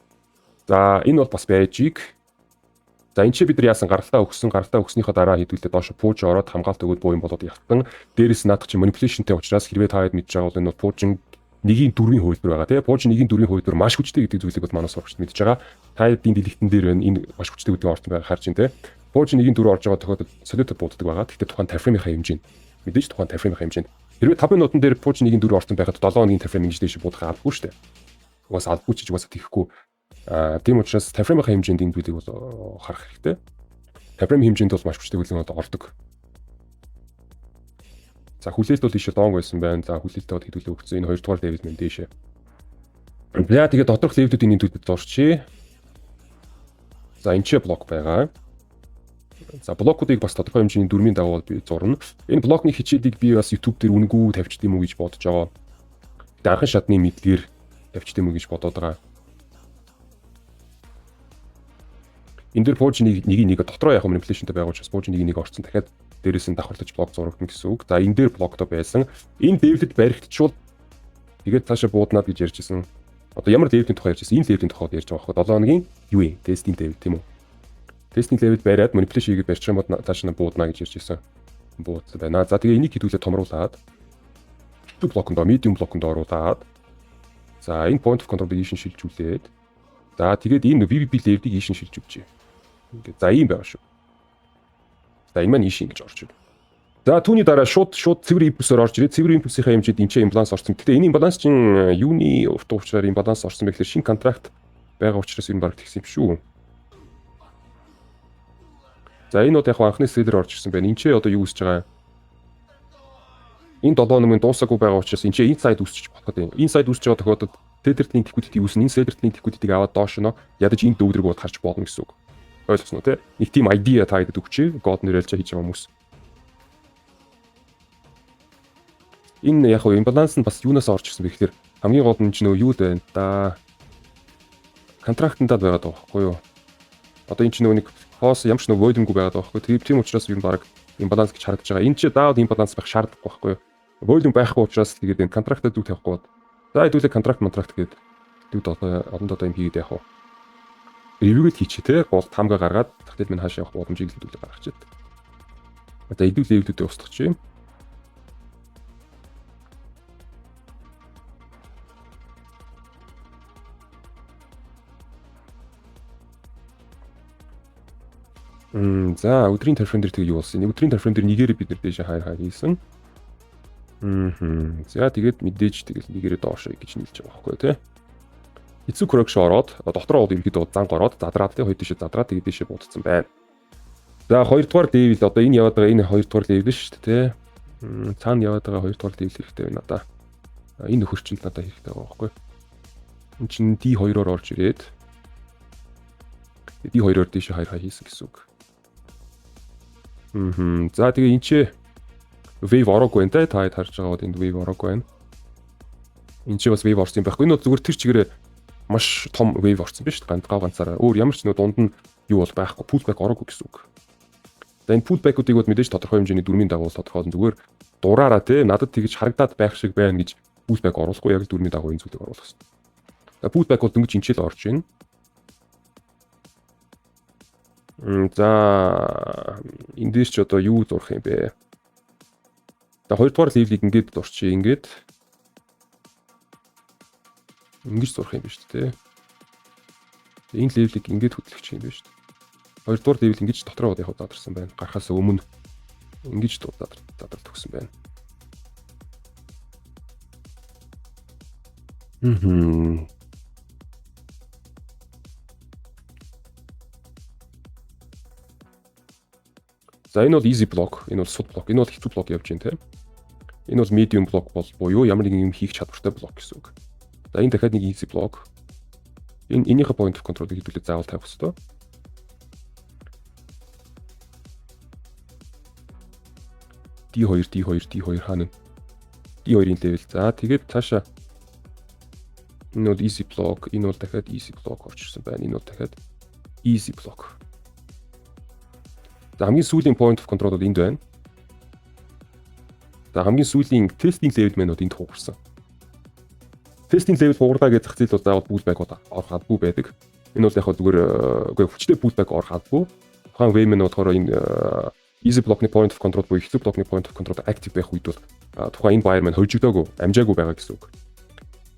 За энэ бол бас байжиг. За энэ чи бид нар яасан гаралтаа өгснийхаа дараа хэдүүлээ доош пууж ороод хамгаалт өгөөд буу юм болоод явтан дээрээс наадах чинь manipulationтэй учраас хэрвээ та хэд мэдж байгаа бол энэ пуужин 1/4-ийн хувилбар байгаа тийм пуужин 1/4-ийн хувилбар маш хүчтэй гэдэг зүйлийг бол манай сурагчид мэдж байгаа. Та эдийн дэлгэцэн дээр байна энэ маш хүчтэй гэдэг орсон байгаа харж байна тийм пуужин 1/4 орж байгаа тохиолдолд солиотой бууддаг байгаа. Гэхдээ тухайн тайфреймийнхаа хэмжээнд мэдээж тухайн тайфреймийнхаа хэмжээнд хэрвээ 5 минутан дээр пуужин 1/4 орсон байхад 7 хоногийн тайфрейм ингэж дэше буудах албагүй шүү дээ. Угаас албагүй ч угаасаа тийхгүй. Тийм учраас тайфреймийнхаа хэмжээнд энэ зүйлийг бол харах хэрэгтэй. Тайфрейм хэмжээнд бол маш хүчтэй хөлөнд ордог. За хүлээлт бол ийшээ доонг байсан байна. За хүлээлттэй бод хэдүүлээ өгсөн. Энэ 2 дугаар левел мэн дээшээ. За тэгээд доторх левелүүдийн энэ зүйлд орчие. За энэ ч блок байгаа. За блокуудыг бас тодорхой хэмжээний дүрмийн дагуу би зурна. Энэ блокны хичээлийг би бас YouTube дээр үнэгүй тавьчих юм уу гэж бодож байгаа. Анхан шатны мэдлэгээр тавьчих юм уу гэж бодоод байгаа. Энэ дээр пуужны нэг дотроо яг manipulationтэй байгаа учраас пуужны нэг орцсон дахиад дээрээс нь давхарлаж блок зурагдана гэсэн үг. За энэ дээр блоктой байсан. Энэ левелд баригдчихвол тэгээд цаашаа бууднаад гэж ярьжсэн. Одоо ямар левелийн тухай ярьж байсан? Энэ левелийн тухайд ярьж байгаа байхгүй 7 хоногийн юу вэ? Тестинг левел тийм үү? Тестинг левел бариад манипуляшн хийгээд барьчих юм бол цааш нь буудна гэж ярьж байсан. Буудсан байна. За тэгээ энийг хэдүүлээ томруулаад блоконд medium блоконд оруулаад за энэ point of control-ыг ийшин шилжүүлээд за тэгээд энэ VVP level-ийг ийшин шилж өгчээ. Ингээд за ийм байгаа шүү. За энэ маань ийшин гэж орж ирнэ. За түүний дараа шууд цэвэр импульсээр орж ирээд цэвэр импульсийнхаа хэмжээд энэ чинь имбаланс орсон. Гэтэ энэ имбаланс чинь юуны утга учираар имбаланс орсон бэ гэхээр шинэ контракт байгаа учраас энэ баг тэгсэн юм шүү. За энэ одоо яг анхны селлер орж ирсэн байна. Энд чи одоо юу үсэж байгаа? Энэ 7 хоногийн дуусаагүй байгаа учраас энэ чи инсайд үсчих болоход юм. Инсайд үсэж байгаа тохиолдолд селлертний liquidity үүснэ. Энэ селлертний liquidity-г аваад доош нь ядаж энэ дөвдрэг бод харж болно гэсэн үг. Ойлгосноо тий? Нэг тийм idea таадад өгчээ. God нэрэлж хийж байгаа хүмүүс. Энэ яг имбаланс нь бас юунаас орж ирсэн бэ гэхээр хамгийн гол нь ч нөө юу дээ да контрактандаа байгаад байгаа байхгүй юу? Одоо энэ ч нөө нэг хоос ямч нөө волюмгүй байгаад байгаа байхгүй. Тийм учраас юу баг имбаланс гэж харагдаж байгаа. Энэ ч даавал имбаланс байх шаардлагагүй байхгүй юу? Волюм байхгүй учраас тэгээд энэ контрактад зүг тавихгүй. За хэдүүлээ контракт гэдэг зүг одондоо юм хийгээд яах вэ? Ревьюгээд хийчихээ те гол хамгаа гаргаад захидал минь хаашаа явах боломжийг хэдүүлээ гаргачихад. Одоо хэдүүл левелүүдээ устгах чинь. За өдрийн тарифын дээр тэг юу болсон? Өдрийн тарифын дээр нэгээрээ бид нар дэше хайр хийсэн. За тэгээд мэдээж тэгэл нэгээрээ доош гэж нийлж байгаа байхгүй тий. Эцэг correction ороод дотроо бол ерөөдөө занг ороод задраад тий хоёр дэше задраад тэгээд дэше буудсан байна. За хоёрдугаар level одоо энэ яваад байгаа энэ хоёрдугаар level шүү дээ тий. Цаана яваад байгаа хоёрдугаар level хэрэгтэй байна надаа. Энэ нөхөр чинь надаа хэрэгтэй байгаа байхгүй. Энд чинь D2-оор орж ирээд D2-оор дэше хайр хийсэн гэсэн үг. За тэгээ энэ чи wave ороогүй байна те та харж байгаа бол энд wave ороогүй байна. Энд чи бас wave орсон юм байхгүй. Энэ бол зүгээр тэр чигээрээ маш том wave орсон биз дээ. Ганцаараа. Өөр ямар ч нэг дунд нь юу бол байхгүй. Pullback ороогүй гэсэн үг. За энэ pullback-уудыг бол мэдээж тодорхой хэмжээний дүрмийн дагуу тодорхойлсон зүгээр дураараа те надад тэгж харагдаад байх шиг байна гэж pullback оруулахгүй яг дүрмийн дагуу энэ зүйлийг оруулах хэрэгтэй. За pullback бол дөнгөж инчээл орж байна. За эндээс ч одоо юу зурах юм бэ? За хоёрдугаар левелийг ингээд дурчих ингээд ингэж зурах юм ба шүү дээ. Энэ левелийг ингээд хөтлөх юм ба шүү дээ. Хоёрдугаар левел ингэж дотроо яг задарсан байна. Гарахаас өмнө ингэж задарт өгсөн байна. За энэ бол easy block, энэ бол sud block, энэ бол хэцүү block явж байна тийм. Энэ бол medium block бол буюу ямар нэгэн юм хийх чадвартай block гэсэн үг. За энэ дахиад нэг easy block. Энийхээ point of control-ыг хэдүүлээ заавал тавих хэрэгтэй. D2 хаана? D2-ийн level. За тэгээд цаашаа энэ бол easy block, энэ бол дахиад easy block орж ирсэн байна. Энэ бол дахиад easy block. За хамгийн сүүлийн point of control бол энд байна. За хамгийн сүүлийн testing level маань энд хугарсан. Testing level хугарлаа гэж зах зээл бол заавал pullback орох албагүй байдаг. Энэ бол яг зүгээр үгүй хүчтэй pullback орох албагүй. Тухайн way маань болохоор энэ easy block-ны point of control буюу хэцүү block-ны point of control active байх үед бол тухайн энэ buyer маань хожигдоогүй, амжаагүй байгаа гэсэн үг.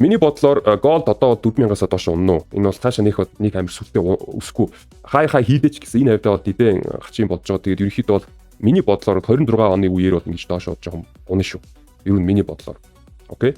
Миний бодлоор gold одоо 4000-аас доош унна уу? Энэ бол цаашаа нэг амир сүлтэй өсөхгүй. Хай хийдэж гэсэн энэ хавьдаа бол дидэн гарчих юм болж байгаа. Тэгээд ерөнхийдөө бол миний бодлоор 26 оны үеэр бол ингэж доош жоохон унна шүү. Ер нь миний бодлоор. Окей.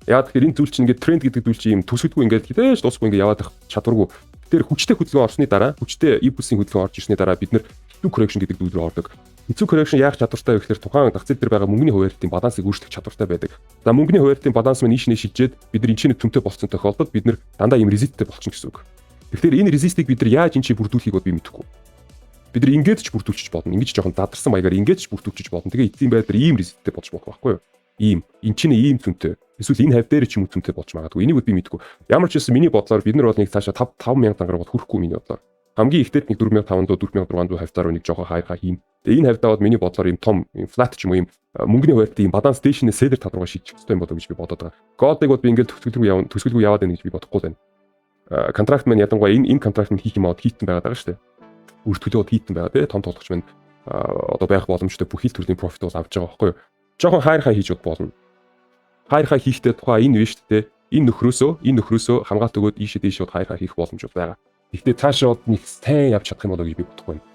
Яа тэгэхээр энэ зүйл чинь ингээд тренд гэдэг зүйл чинь юм төсөлгүй ингээд хідээж дуусахгүй ингээд яваад чадваргүй. Тэр хүчтэй хөдөлгөөн орсны дараа, хүчтэй импульсийн хөдөлгөөн орж ирсний дараа бид нэр хэцүү correction гэдэг зүйл рүү ордог. Хэцүү correction яах чадвартай вэ гэхээр тухайн зах зээл дээр байгаа мөнгөний хуваарлтын балансыг өөрчлөх чадвартай байдаг. За мөнгөний хуваарлтын баланс маань ийш шилжээд бид нар энэчний төмтэй болсон тохиолдолд бид нар дандаа юм резисттэй болчихно гэсэн үг. Тэгэхээр энэ резистийг бид нар яаж энэ чи бүрдүүлэхийг бол би мэдэхгүй. Бид нар ингээд ч бүрдүүлчих болно. Ингэж жоохон задарсан маягаар ингээд ч бүрдүүлчих болно. Тэгээ эцсийн байдлаар ийм резисттэй болж болох байхгүй юу? Ийм энэ чинь ийм цүнтэй. Эсвэл энэ хавь дээр ч юм уу цүнтэй болж магадгүй. Энийг бол би мэдэхгүй. Ямар ч байсан миний бодлоор бид нар бол нэг цаашаа 5000 дангаар бол хүрэхгүй миний бодлоор. Хамгийн ихтэйд нэг 4500 4600 хавьтаар нэг жоохон хайрхаа хийм. Тэгээ энэ хавьдаа бол миний бодлоор ийм том флат ч юм уу ийм мөнгөний хувьд ийм баланс дэшнээ селлер тал руугаа шийдэх хэрэгтэй юм болоо гэж би бодоод байгаа. Годыг бод би ингээд төсвөлгүй яваад байна гэж би бодохгүй байна. Контракт маань ядангуяа энэ контракт нь хийх юм аваад хийтэн байгаад байгаа шүү дээ. Үр төлөвөд хийтэн байгаа тий том тоглогч маань одоо байх боломжтой бүх хил төрлийн профит бол авч байгаа байхгүй юу. Жохон хайрхаа хийж бод болно. Хайрхаа хийхдээ тухайн энэ биш дээ. Энэ нөхрөөсөө хамгаалт өгөөд ийшээ хайрхаа хийх боломж байгаа. Гэхдээ цаашаа нэг сайн явж чадах юм болоо гэж би бодохгүй байна.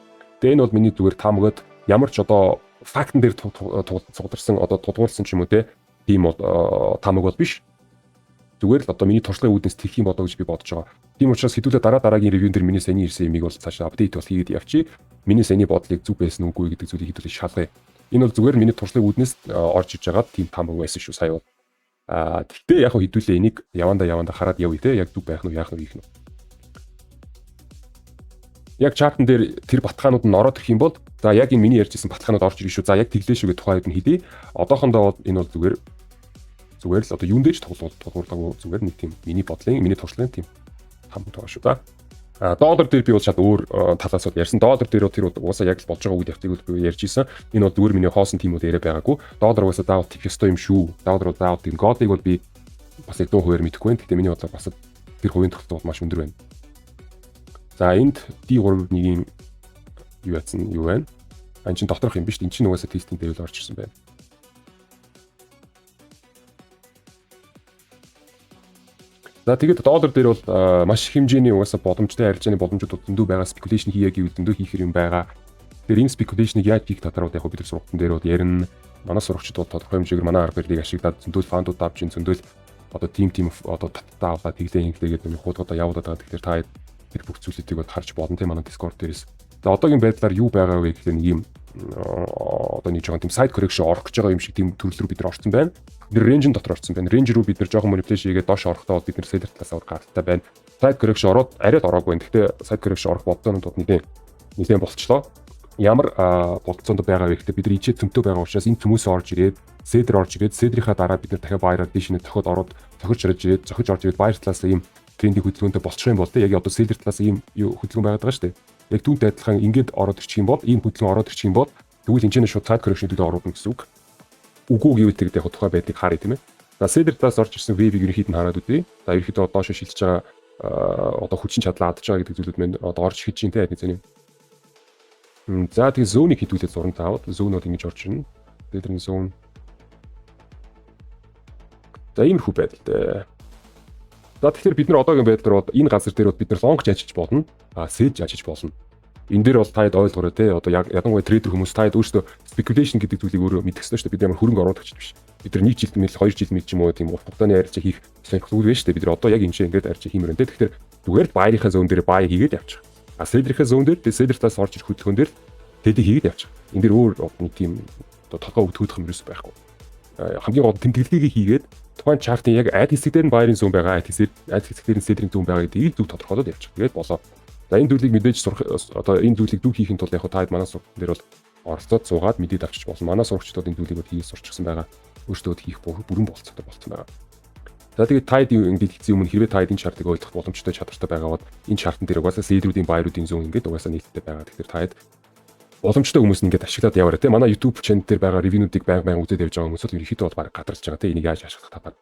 Тэгээ энэ бол миний зүгээр таамагад ямар ч одоо фактн дээр цугдарсан одоо тулгуурласан ч юм уу тийм таамаг бол биш. Зүгээр л одоо миний туршлагын үүднээс тэрх юм болоо гэж би бодож байгаа. Тийм учраас хэдүүлээ дараагийн ревюн дээр миний саяны ирсэн юмыг бол цаашаа апдейт бол хийгээд явчих. Миний саяны бодлыг зүг байсан үгүй гэдэг зүйлийг хэдүүлээ шалгая. Энэ бол зүгээр миний туршлагын үүднээс орж иж байгаа тийм таамаг байсан шүү сая бол. Тэгтээ яг хэдүүлээ энийг яванда хараад явъя те яг зүг байх нь яах нь хийх нь. Яг чартн дээр тэр баталгаанууд нь ороод ирэх юм бол за яг энэ миний ярьжсэн баталгаанууд орж ирэх шүү. За яг тэглээ шүү гэдэг тухайд нь хэлье. Одоохондоо энэ бол зүгээр л одоо юун дэж тоглуулаагүй зүгээр нэг тийм миний бодлын миний туршлагын тийм хамт байгаа шүү да. Доллар дээр би бол шат өөр талаас нь ярьсан. Доллар дээр тэр уусаа яг л болж байгаа үед явтыг би ярьж исэн. Энэ бол зүгээр миний хоосон тиймүүд яриа байгаагүй. Доллар уусаа заавал тих ёстой юм шүү. Доллар заавал тийм годыг бол би бас яг 100% мэдэхгүй байна. Гэхдээ миний бодлоор бас тэр хувийн тогтолцоо маш өндөр байна. За энд D3-1-ийн юу яатсан юу байна? Ань чин доторх юм биш. Энд чин угаасаа тестинг дээр л орж ирсэн байна. За тэгээд доллар дээр бол маш их хэмжээний угаасаа боломжтой арилжааны боломжууд зөндөө байгаа спекуляшн хийе гэвэл зөндөө хийхэр юм байгаа. Тэгэхээр энэ спекуляшныг яаж хийх татварууд яг бид нар сургалтын дээр бол ярина. Манай сурагчид бол тодорхой хэмжээгээр манай арга барилыг ашиглаад зөндөө фандууд авч ин зөндөө одоо тим одоо таттай аваад тэглээгээд нэг хуудгуудаа явуулаад байгаа. Тэгэхээр та тэр бүх зүйлүүдийг бол харж болно тийм манай Discord дээрээс. За одоогийн байдлаар юу байгаа вэ гэхэл нэг юм одоо нэг жоохон тийм сайт correction орох гэж байгаа юм шиг тийм төрөл рүү бид нар орсон байна. Тэр range дотор орсон байна. Range руу бид нар жоохон manipulation хийгээд доош орохдоо бид нар seller талаас авах гаралтай байна. Side correction ороод арайд ороогүй байна. Гэхдээ side correction орох бодцоонууд нэгэн болцлоо. Ямар болцоонд байгаа вэ гэхдээ бид нар ичээ цөмтөө байгаа учраас энэ цөмөөсөө орж ирээд seller орж ирээд seller-ийнхаа дараа бид нар дахиад buyer-аар дэшнээ тохиод ороод зохиж орж ирээд buyer талаас ийм трендing хөдөлгөөнтэй болчих юм бол яг одоо seller талаас ийм хөдөлгөөн байгаад байгаа шүү дээ. Яг түүнтэй адилхан ингээд ороод ирчих юм бол ийм хөдөлгөөн ороод ирчих юм бол тэгвэл энэ ч шууд side correction төлөө ороод гэсэн үг. Үгүй гэвэл тэгээд яг тухай байдлыг харъя тийм ээ. За seller талаас орж ирсэн wave-ийг ерөнхийд нь хараад үзье. За ерөнхийдөө доошо шилжиж байгаа одоо хүчин чадлаа адж байгаа гэдэг зүйлүүд мэн одоо орж хийж чинь тийм эзэн юм. За тэгээд zone-ийг хідүүлээд зуран таавал zone бол ингэж орж ирнэ. Тэрний zone. За иймэрхүү байдалтай. За тэгэхээр бид нар одоогийн байдлаар бол энэ газар дээр бол бид нар long ажиллаж болно. Sedge ажиллаж болно. Энэ дээр бол таад ойлгоорой те одоо ядангуяа трейдер хүмүүс таад өөрсдөө speculation гэдэг зүйлийг өөрөө мэдэх ёстой шүү дээ. Бид ямар хөрөнгө оруулагч биш. Бид нар 1 жил мэл 2 жил мэл ч юм уу тийм хугацааны арилжаа хийх сонирхол үйл биш шүү дээ. Бид нар одоо яг энэ шиг ингээд арилжаа хиймээр байна те. Тэгэхээр зүгээр л buy-ийнхаа zone дээр buy хийгээд явчих. Seller-ийнхаа zone дээр seller-таас орж ирэх хөдөлгөөн дээр тэдийг хийгээд явчих. Энэ дээр өөр нэг тийм одоо толгой өвдөх юм ерөөс байхгүй. Хамгийн гол тэмдэглэлийг хийгээд тухайн чартын яг айд хэсэг дээр нь buy-ийн zone байгаа, айд хэсэг дээр нь seller-ийн zone байгаа гэдгийг зөв тодорхойлоод явчих. Тэгээд болоо. За энэ зүйлийг мэдээж сурах одоо энэ зүйлийг зөв хийхин тулд яг таад манай сургалтын дээр бол оролцоод суугаад мэдээд авчиж болно. Манай сурагчдод энэ зүйлийг бол хийж сурчсан байгаа. Өөрсдөө хийх бүрэн болцоотой болцсон байгаа. За тэгээд таад ингэж хийсэн юм хэрвээ таад энэ чартыг ойлгох боломжтой чадвартай байгавал энэ чартан дээр угаасаа seller-ийн buyer-ийн зүүн ингээд угаасаа нийлдэхтэй байгаа. Тэгэхээр таад боломжтой хүмүүс нь ингээд ашиглаад яваарай те. Манай YouTube channel дээр байгаа ревюнуудыг байнга үзээд явж байгаа хүмүүс бол ерөнхийдөө бол баг гадарч байгаа те. Энийг яаж ашиглах талаар.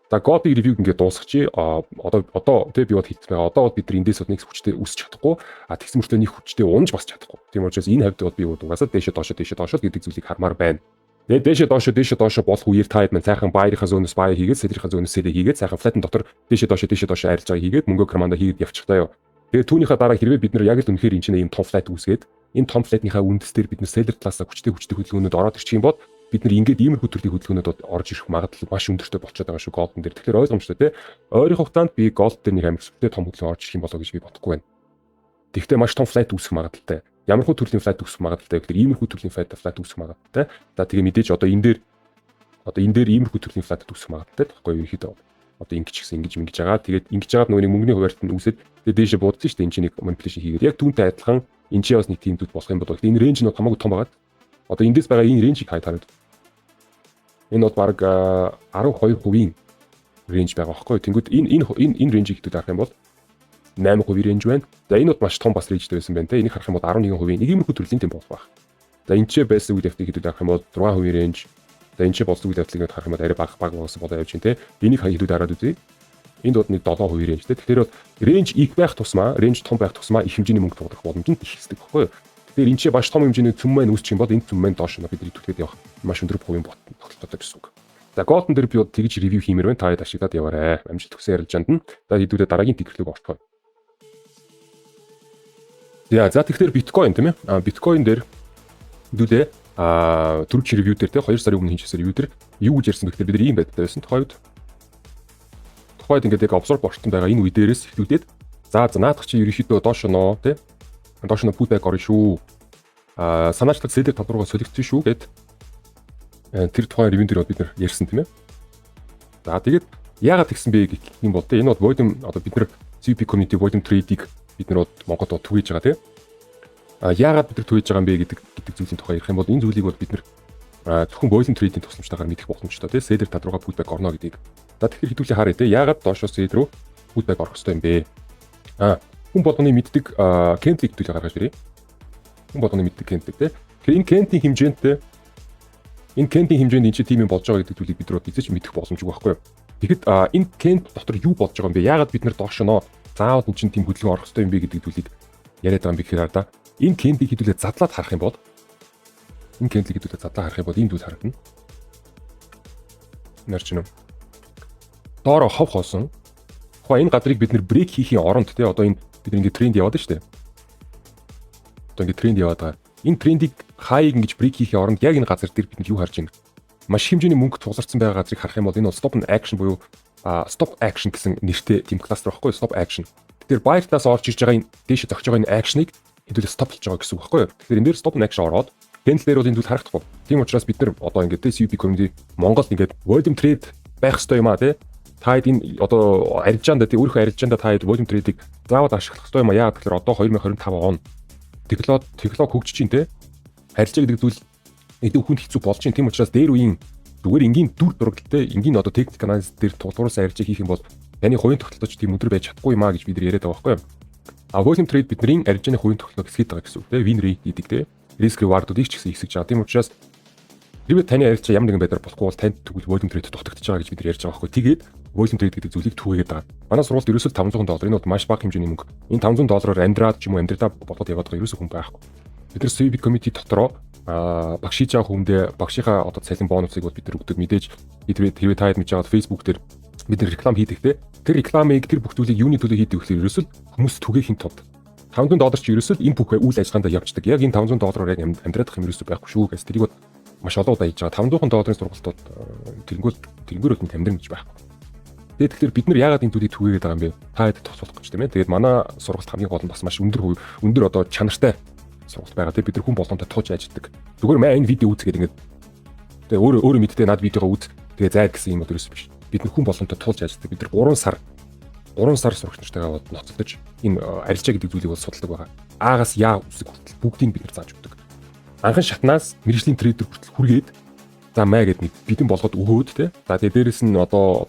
За Gopi review ингээд дуусгачих. Одоо тэг би бод хийх байгаа. Одоо бид нар эндээс нэг хүчтэй үсч чадахгүй. Тэгсэн мөртлөө нэг хүчтэй унж бас чадахгүй. Тийм учраас энэ хавьд бол би угаасаа дээшээ доошоо гэдэг зүйлийг хармаар байна. Тэгээд дээшээ доошоо болох үеэр таад маань сайхан buyer-ийнхаа зоноос buy хийгээд seller-ийнхаа зоноос sell хийгээд сайхан flat-ын дотор дээшээ доошоо арилж байгаа хийгээд мөнгө команда хийгээд явчих таа юу. Тэгээд түүнийхээ дараа хэрвээ бид нар яг л үнэхээр энэ чинь ийм том flat үүсгээд энэ том flat-ийнхаа үндэс дээр бид нар seller талаасаа хүчтэй хөдөлгөөнөд ороод ирчих юм бол бид нар ингээд иймэрхүү төрлийн хөдөлгөөнөд орж ирэх магадлал маш өндөртэй болчиход байгаа шүү голдон дээр. Тэгэхээр ойлгомжтой тий. Ойрын хугацаанд би голд дээр нэг амар сүртэй том хөдөлгөөн орж ирэх юм болоо гэж би бодохгүй байна. Тэгвэл маш том flat үүсэх магадлалтай. Ямар хөө төрлийн flat үүсэх магадлалтай гэхээр иймэрхүү төрлийн flat үүсэх магадлалтай. За тэгээ мэдээж одоо энэ дээр иймэрхүү төрлийн flat үүсэх магадлалтай байхгүй юу ихэд одоо ингэж ингэж байгаа. Тэгээд ингэж жагаад нөгөө нэг мөнгөний хуваарьт нь үүсээд тэгээд дээшээ буудсан шүү дээ. Энд чинь нэг manipulation хийгээд яг түүнтэй адилхан энэ чинь бас нэг тийм зүйл болох юм болоо. Энэ range нь хамаагүй том байгаа. Одоо эндээс байгаа энэ range-ийг хараад энэ бол баг 12% range байгаа байхгүй. Тэнгүүд энэ range-ийг хэдүүд харах юм бол 8% range байна. За энэ бол маш том бас rangeтэй байсан байна те. Энийг харах юм бол 11%. Нэг иймэрхүү төрлийн тийм болох байх. За энэ ч байсан үйл явдлыг хэдүүд авах юм бол 6% range. За энэ ч болсон үйл явдлыг харах юм бол арай баг болсон болоо явж байна те. Энийг хэдүүд хараад үзье. Энд бол нэг 7% range те. Тэгэхээр бол range их байх тусмаа, range том байх тусмаа их хэмжээний мөнгө туулах боломж нь их хэсдэг баггүй юу? Тэгэхээр энэ ч баш том хэмжээний цөм маань үүсчих юм бол энэ цөм маань доош нь бидний түлхээд явах маш өндөр хувийн тогтолцоотой гэсэн үг. За Golden дээр би бол тэгж ревю хиймээр байна. Та хэд ашиглаад яваарай. Амжилт хүсэн ярилцаанд нь. За хэдүүлээ дараагийн тэтгэлэг орцгоё. За тэгэхээр биткойн тийм ээ. Биткойн дээр хэдүүлээ түрүүч ревю дээр те 2 сарын өмнө хийжсэн ревю дээр юу гэж ярьсан бэ гэхээр бид ийм байдалтай байсан. Тухайд ингээд яг обсерв болтон байгаа энэ үе дээрээс хэдүүлээд за наадах чи ерөнхийдөө доош ноо те. Доош нь путбэк орно шүү. Санаачлаг селлер тал руугаа солигдсон шүү гэд тэр тухайн ревю дээр бид нар ярьсан тийм ээ. За тэгээд яагаад тэгсэн бэ гэх юм бол те энэ бол volume одоо бид нар CP community volume trade-ийг бид нар Монголд түгээж байгаа тийм. Яагаад бид нар түгээж байгаа юм бэ гэдэг зүйлийн тухай ярих юм бол энэ зүйлийг бол бид нар зөвхөн volume trade-ийн тусламжтайгаар мэдэх боломжтой тийм. Селлер тал руугаа путбэк орно гэдгийг. За тэгэхээр хэдүүлээ харъя тийм. Яагаад доошоос селлер рүү путбэк орох хэрэгтэй юм бэ? Хүн болгоны мэддэг кентлиг төлөв гаргаж ирээ. Хүн болгоны мэддэг кентлиг тийм. Тэгэхээр энэ кентлийн хэмжээнд энэ кентийн хэмжээнд энэ тийм юм болж байгаа гэдэг зүйлийг бид эзэж мэдэх боломжгүй байхгүй юу? Тэгэхэд энэ кент дотор юу болж байгаа юм бэ? Яагаад бид нар доошноо заавал энэ чинь тийм хөдөлгөөн орох хэрэгтэй юм бэ гэдэг зүйлийг яриад байгаа юм би гэхээр да. Энэ кентийг хэдүүлээ задлаад харах юм бол энэ кентлийг хэдүүлээ задлаад харах юм бол ийм зүйл харагдана. Нэрч юм. Доороо хов хоосон. Тухайн энэ гадрыг бид нэр брейк хийхийн оронд те одоо энэ бид ингээд тренд яваад байна шүү дээ. Одоо ингээд тренд яваад байгаа. Энэ трендийг хаяг ингэж брейк хийхийн оронд яг энэ газар дээр бид юу харж байна? Маш хэмжээний мөнгө тулгарсан байгаа газрыг харах юм бол энэ бол stop and action буюу stop action гэсэн нэртэй тийм кластер байхгүй stop action. Тэгэхээр buyer-таас орж ирж байгаа энэ дээш зогсож байгаа энэ action-ыг хэдүүлээ stop хийж байгаа гэсэн үг байхгүй юу? Тэгэхээр энэ дээр stop and action ороод кентлээр бол энэ зүйл харагдахгүй. Тийм учраас бид нар одоо ингээд CP community Монголд ингээд volume trade байх хэрэгтэй юм а тий. Та хэд энэ одоо арилжаанд тий өөрийнхөө арилжаанд та хэд volume trade-ийг заавал ашиглах хэрэгтэй юм а. Яагаад гэхээр одоо 2025 он технологи хөгжиж чинь тий. Арилжаа гэдэг зүйл эдгээр хүнд хэцүү болж чинь. Тийм учраас дээр үеийн зүгээр энгийн дүр зурагтай энгийн одоо техник анализ дээр тулгуурласан арилжаа хийх юм бол таны хувийн тогтолцооч тийм өдөр байж чадахгүй юм а гэж бид нар яриад байгаа байхгүй юу? Volume trade бидний арилжааны хувийн тогтолцоог хэсгээд байгаа гэсэн үг тий. Win rate гэдэг тий. Risk reward-уудыг ч гэсэн ихсэж байгаа. Тийм учраас хэрвээ таны арилжаа ямар нэгэн байдлаар болохгүй бол танд тэгвэл volume trade дутагдчихж байгаа гэж бид нар ярьж байгаа байхгүй. Тэгээд volume trade гэдэг зүйлийг түгээгээд байгаа. Манай сургуульд ерөөсөө $500 энэ бол маш бага хэмжээний мөнгө. Энэ $500-оор амьдраад ч юм уу амьдралаа болоод яваад байгаа ерөөсөө хүн байхгүй. Бид нар CP community дотроо багш хийж байгаа хүндээ багшийнхаа одоо цалин бонусыг бол бид нар өгдөг. Мэдээж хэрвээ та хэд мэдж байгаа Facebook дээр бид нар реклам хийдэг те. Тэр рекламыг тэр бүх зүйлийг юуны төлөө хийдэг гэхээр ерөөсөө хүмүүс түгээхийн тулд $500 ч ерөөсөө энэ бүх үйл ажиллагаанд явждаг. Яг энэ $500-оор яг амьдрах юм ерөөсөө байхгүй шүү гэж тэрийг маш олон удаа хийж байгаа. $500 сургалтууд тэрнгүүр өтөнд амьдрын гэж байхгүй. Тэгэхээр бид нар яагаад энэ зүйлийг түгээгээд байгаа юм бэ? Та хэд тус болох гэж тийм ээ. Тэгээд манай сургалт хамгийн гол нь бас маш өндөр одоо чанартай сургалт байгаа. Тэгээд бид нар хүн болгонтой тууж ажилладаг. Зүгээр маа энэ видео үзгээд ингээд тэгээд өөрөө мэддээ над видеогоо үз. Тэгээд зайд гэсэн юм бол ерөөсөө биш. Бид нар хүн болгонтой туулж ажилладаг. Бид нар 3 сар сурагч нартайгаа ноцолдож энэ арилжаа гэдэг зүйлийг бол судалдаг байгаа. Аагаас яа үсэг хүртэл бүгдийг бид нар зааж өгдөг. Анхан шатнаас мэргэжлийн трейдер хүртэл хүргээд за маа гэд нэг бидэн болгоод өгөөд те. За тэгээд дээрэс нь одоо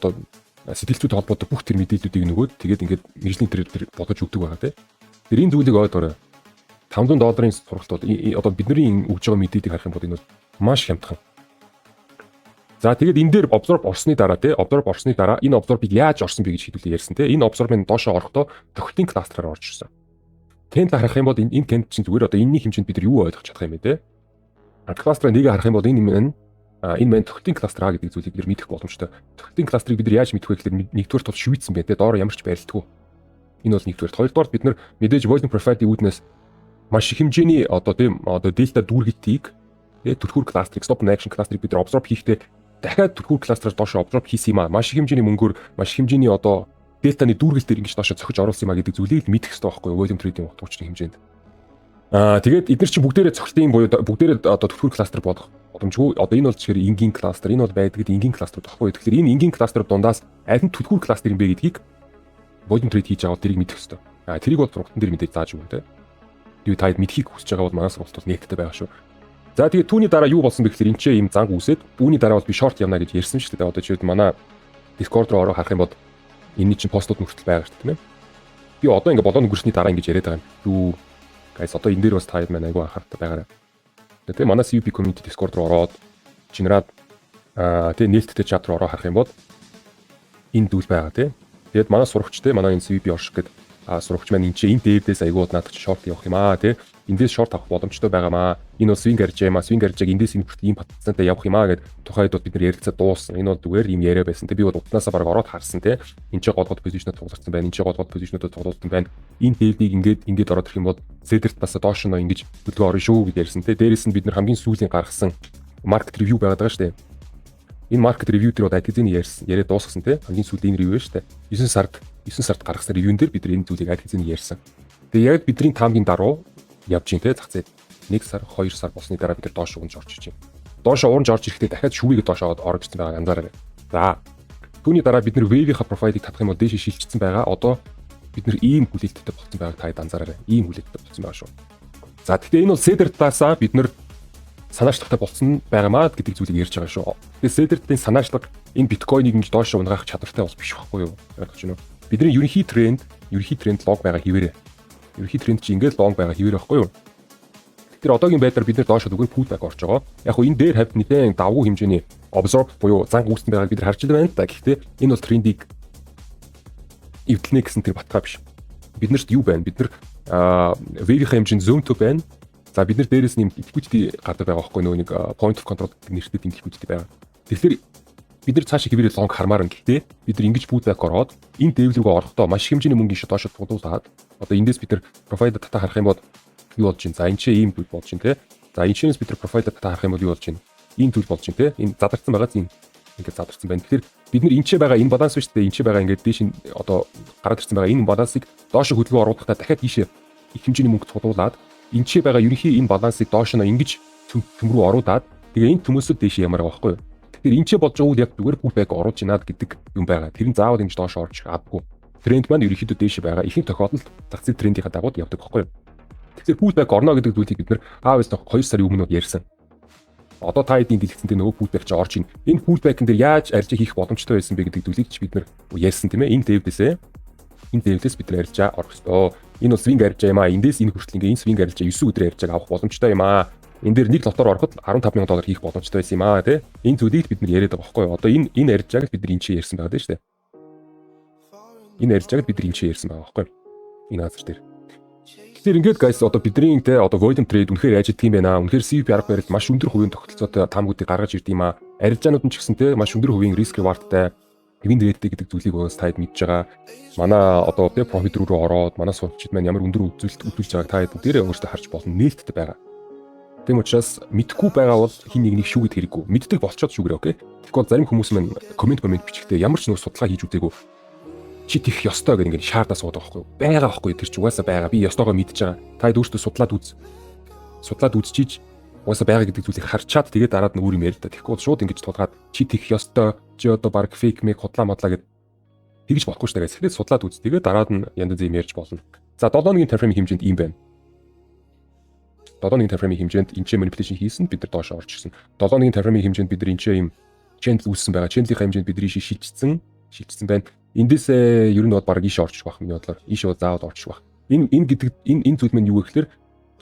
сэтгэлзүйтэй холбоотой бүх тэр мэдээллүүдийг нөгөөд тэгээд ингээд мэргэжлийн трейдер болгож өгдөг байгаа те. Тэр энэ зүйлийг ойлгоорой. $500 сургалт бол одоо бидний өгж байгаа мэдээллийг харах юм бол энэ бол маш хямдхан. За тэгээд энэ дээр observe орсны дараа энэ observe-ыг яаж орсон бэ гэж хэдүүлээ ярьсан те. Энэ observe-ын доошоо орохдоо тохиолтын кластераар орж ирсэн. Кент харах юм бол энэ кент чинь зүгээр одоо энэний хэмжээнд бид нар юу ойлгож чадах юм бэ те. Кластерыг нэг харах юм бол энэ маань тохиолтын кластер А гэдэг зүйлийг бид мэдэх боломжтой. Тохиолтын кластерыг бид нар яаж мэдэх вэ гэхээр нэгдүгээр тул шивэцсэн байна те. Доороо ямар ч байрлалгүй. Энэ бол нэгдүгээр. Хоёрдугаар бид нар мэдээж volume profile-ийн үүднээс маш их хэмжээний одоо дельта дүүргэтийг түлхүүр кластерыг stop and action кластерыг бид нар observe хийхдээ дахиад түлхүүр кластераас доошоо observe хийсэн юм а. Маш их хэмжээний мөнгөөр маш их хэмжээний одоо дельтаны дүүргэл дээр ингэж доошоо цохиж оруулсан юм а гэдэг зүйлийг мэдэх хэрэгтэй байхгүй юу? Volume trade-ийн утгуучны хэмжээнд. Тэгээд эдгээр чинь бүгдээрээ цогцлын буюу бүгдээрээ одоо түлхүүр кластер болох боломжгүй. Одоо энэ бол тэгэхээр энгийн кластер, энэ бол байддаг энгийн кластер байхгүй юу? Тэгэхээр энэ энгийн кластер дундаас аль нь түлхүүр кластер юм бэ гэдгийг volume trade хийж байгаа тэрийг мэдэх хэрэгтэй. Тэрийг бол сургалтын дээр мэдээж зааж өгнө те. Юу та мэдхийг хүсэж байгаа бол манай сургалт бол нэгттэй байгаа шүү. За тэгээд түүний дараа юу болсон бэ гэхээр энэ ч юм занг үсээд үүний дараа бол би шорт явна гэж ярьсан шүү дээ. Одоо жишээд манай Discord руу ороо харах юм бол энэний чинь постууд мөртөл байгаа шүү дээ тийм ээ. Би одоо ингээ болоо өнгөрсний дараа ингэж яриад байгаа юм. Юу guys одоо энэ дээр бас та хэд маань айгүй анхаарал байгаарай. Тэгээ манай CVP community Discord руу ороод чинраад тэгээ нээлттэй чат руу ороо харах юм бол энэ дүүл байгаа тий. Тэгээд манай сурагчтай манай энэ CVP орших гэдэг сурагч маань энэ дээрдээс айгууд надад шорт явах юм тий. Эндээс шорт авах боломжтой байгаамаа. Энэ бол swing арж яамаа, swing аржяг эндээс энэ бүрт ийм патцантай явах юмаа гэд тухайдууд бид нар ярилцаад дууссан. Энэ бол зүгээр ийм яриа байсан. Би бол утнаасаа баг ороод харсан тий. Энд ч голгод позишнод тоглолцсон байна. Энд ч голгод позишнодод тоглолцсон байна. Энэ дээлийг ингээд ороод ирэх юм бол Zedert бас доош нь ингэж хөдөлгөөн орно шүү гэж ярьсан тий. Дээрээс нь бид нар хамгийн сүүлийн гаргасан market review байгаад байгаа шүү дээ. Энэ market review дээр адхизны ярьсан. Яриа дуусгасан тий. Хамгийн сүүлийн review шүү дээ. 9 сард гаргасан review-н дээр бид нар энэ зүйлийг адхизны ярьсан. Тэгээ яг бидний таамгийн даруй явж ин тэ зах зээл 1 сар 2 сар болсны дараа бид доош уунж орж иж байна. Доош уунж орж ирэхдээ дахиад шүүгээд доош орж ирсэн байгаа анзаараарай. За. Түүний дараа бид нар wave-ийн профайлыг татах юм бол дээш шилжчихсэн байгаа. Одоо бид нар ийм хүлээлттэй болсон байгааг та анзаараарай. Ийм хүлээлттэй болсон байгаа шүү. За тэгэхээр энэ бол Zedert-аас бид нар санаачлагтай болсон байгаамаа гэдэг зүйлийг ярьж байгаа шүү. Тэгэхээр Zedert-ийн санаачлаг энэ биткойныг ингэж доош унгаах чадвартай бол биш байхгүй юу? Ойлгож байна уу? Бидний ерөнхий тренд лог байгаа хിവэрэ. Ерөнхий тренд чи ингээд лонг байгаа хിവэр байхгүй юу? Тэгэхээр одоогийн байдлаар бид нар доошо зүгээр pullback орж байгаа. Яг хөө энэ дээр хавьд нэлээд давгүй хэмжээний absorb буюу зан үүсгэн байгааг бид нар харж байна л да. Гэхдээ энэ бол трендийг эвдлэнэ гэсэн тэр батгаа биш. Бид нарт юу байна? Бид нар wave-ийн хэмжээнд zone-тэй байна. За бид нар дээрээс нэм liquidity гардаг байгаа байхгүй нөгөө нэг point of control гэдэг нэртэй тийм liquidity байгаа. Тэгэхээр бид нар цаашаа хിവэрээ лонг хармаар нь гэхдээ бид нар ингэж pullback ороод энэ level рүүгээ орохдоо маш хэмжээний мөнгө иш доошо тулуулаад одоо эндээс бид нар profile data харах юм бол юу болж байна? За энэ ч ийм зүйл болж байна те. За энэчнээс бид нар profile data харах юм бол юу болж байна? Ийм зүйл болж байна те. Энэ задарсан байгаа зин ингээд задарсан байна. Тэгэхээр бид нар энэчээ байгаа энэ баланс биш те. Энэчээ байгаа ингээд дээш одоо гараад ирсэн байгаа энэ балансыг доошо хөдөлгөөн оруулахдаа дахиад ийшээ их хэмжээний мөнгө тулуулаад энэчээ байгаа ерөнхий энэ балансыг доош нь ингэж төм рүү оруулаад тэгээ энэ төмөөсөө дээш ямар байгаа байхгүй юу? Тэгэхээр энэчээ болж байгаа үл яг зүгээр pullback оруулж гинаад гэдэг юм байгаа. Тэр нь заавал ингэж доош орж авахгүй. Тренд маань ерөнхийдөө дээш байгаа. Ихэнх тохиолдолд зах зээл трендийнхаа дагуу явдаг байхгүй юу? Тэгэхээр pullback орно гэдэг зүйлийг бид нэр аавс 2 сарын өмнө ярьсан. Одоо та эдийн дэлгэцэнтэй нөгөө pullback ч орж ийн. Энэ pullback-ын дээр яаж арилжаа хийх боломжтой байсан бэ гэдэг зүйлийг ч бид нэр ярьсан тийм ээ. Энэ дэвдээс бид нар арилжаа орох ёстой. Энэ бол swing арилжаа юм аа. Эндээс энэ хүртэл ингээ энэ swing арилжаа 9 өдрийн арилжааг авах боломжтой юм аа. Энэ дээр нэг лотоор ороход $15,000 хийх боломжтой байсан юм аа тий. Энэ зүйлийг бид нар яриад байгаа байхгүй юу? Одоо энэ арилжааг бид нар энэ чи ярьсан байгаа дээ шүү дээ. Энэ арилжааг бид нар энэ чи ярьсан байгаа байхгүй юу? Энэ азар дээр. Тэгэхээр ингээд guys одоо бидний те одоо volume trade үнэхээр яаж идэх юм бэ наа. Үнэхээр CVP арга барил маш өндөр хувийн тогтолцоотой таамгуудыг гаргаж ирд юм аа. Арилжаанууд нь ч гэсэн те маш өндөр хувийн risk rewardтай win rate гэдэг зүйлийг бас таад мэдж байгаа. Манай одоо те profit руу ороод манай сурагчид маань ямар өндөр үзүүлэлт үзүүлж байгааг та бүгдээрээ өөрсдөө харж болно. Нээлттэй байгаа. Тэм учраас мэдхгүй байгаа бол хин нэгнийг шүүгээд хэрэггүй. Мэддэг болчоод шүүгэрэй окей. Тэгэхгүй зарим хүмүүс маань комент бичихтэй ямар ч нэг судалгаа хийж үзээгүй. Чи тийх ёстой гэдэг ингээд шаардаа суудаг байхгүй юу? Байгаа байхгүй тэр чи угаасаа байгаа. Би ёстойгоо мэдж байгаа. Та өөрсдөө судлаад үз. Судлаад үзчихийж угаасаа байгаа гэдэг зүйлийг харчаад тэгээд дараад нь өөр юм ярил та. Тэгэхгүй шууд ингэж тулгаад чи тийх ёстой. Чи одоо баг фейк мэг худлаа модлаа гэд тэгж болохгүй шүү дээ. Тэгэхээр судлаад үз. Тэгээд дараад нь янз бүрийн ярьж болно. За 7 өдрийн таймфреймийн хэмжээнд ийм байна. 7 өдрийн таймфреймийн хэмжээнд энэ manipulation хийсэн бид нар доош орж ирсэн. 7 өдрийн таймфреймийн хэмжээнд бид нар энэ ийм channel үүссэн байгаа. Channel-ийн хэмжээнд бид нар ийшээ шилжсэн байна. Эндээс ер нь бол баг ийшээ орчих байх миний бодлоор. Ийшээ заавал орчих байх. Энэ зүйл маань юу вэ гэхээр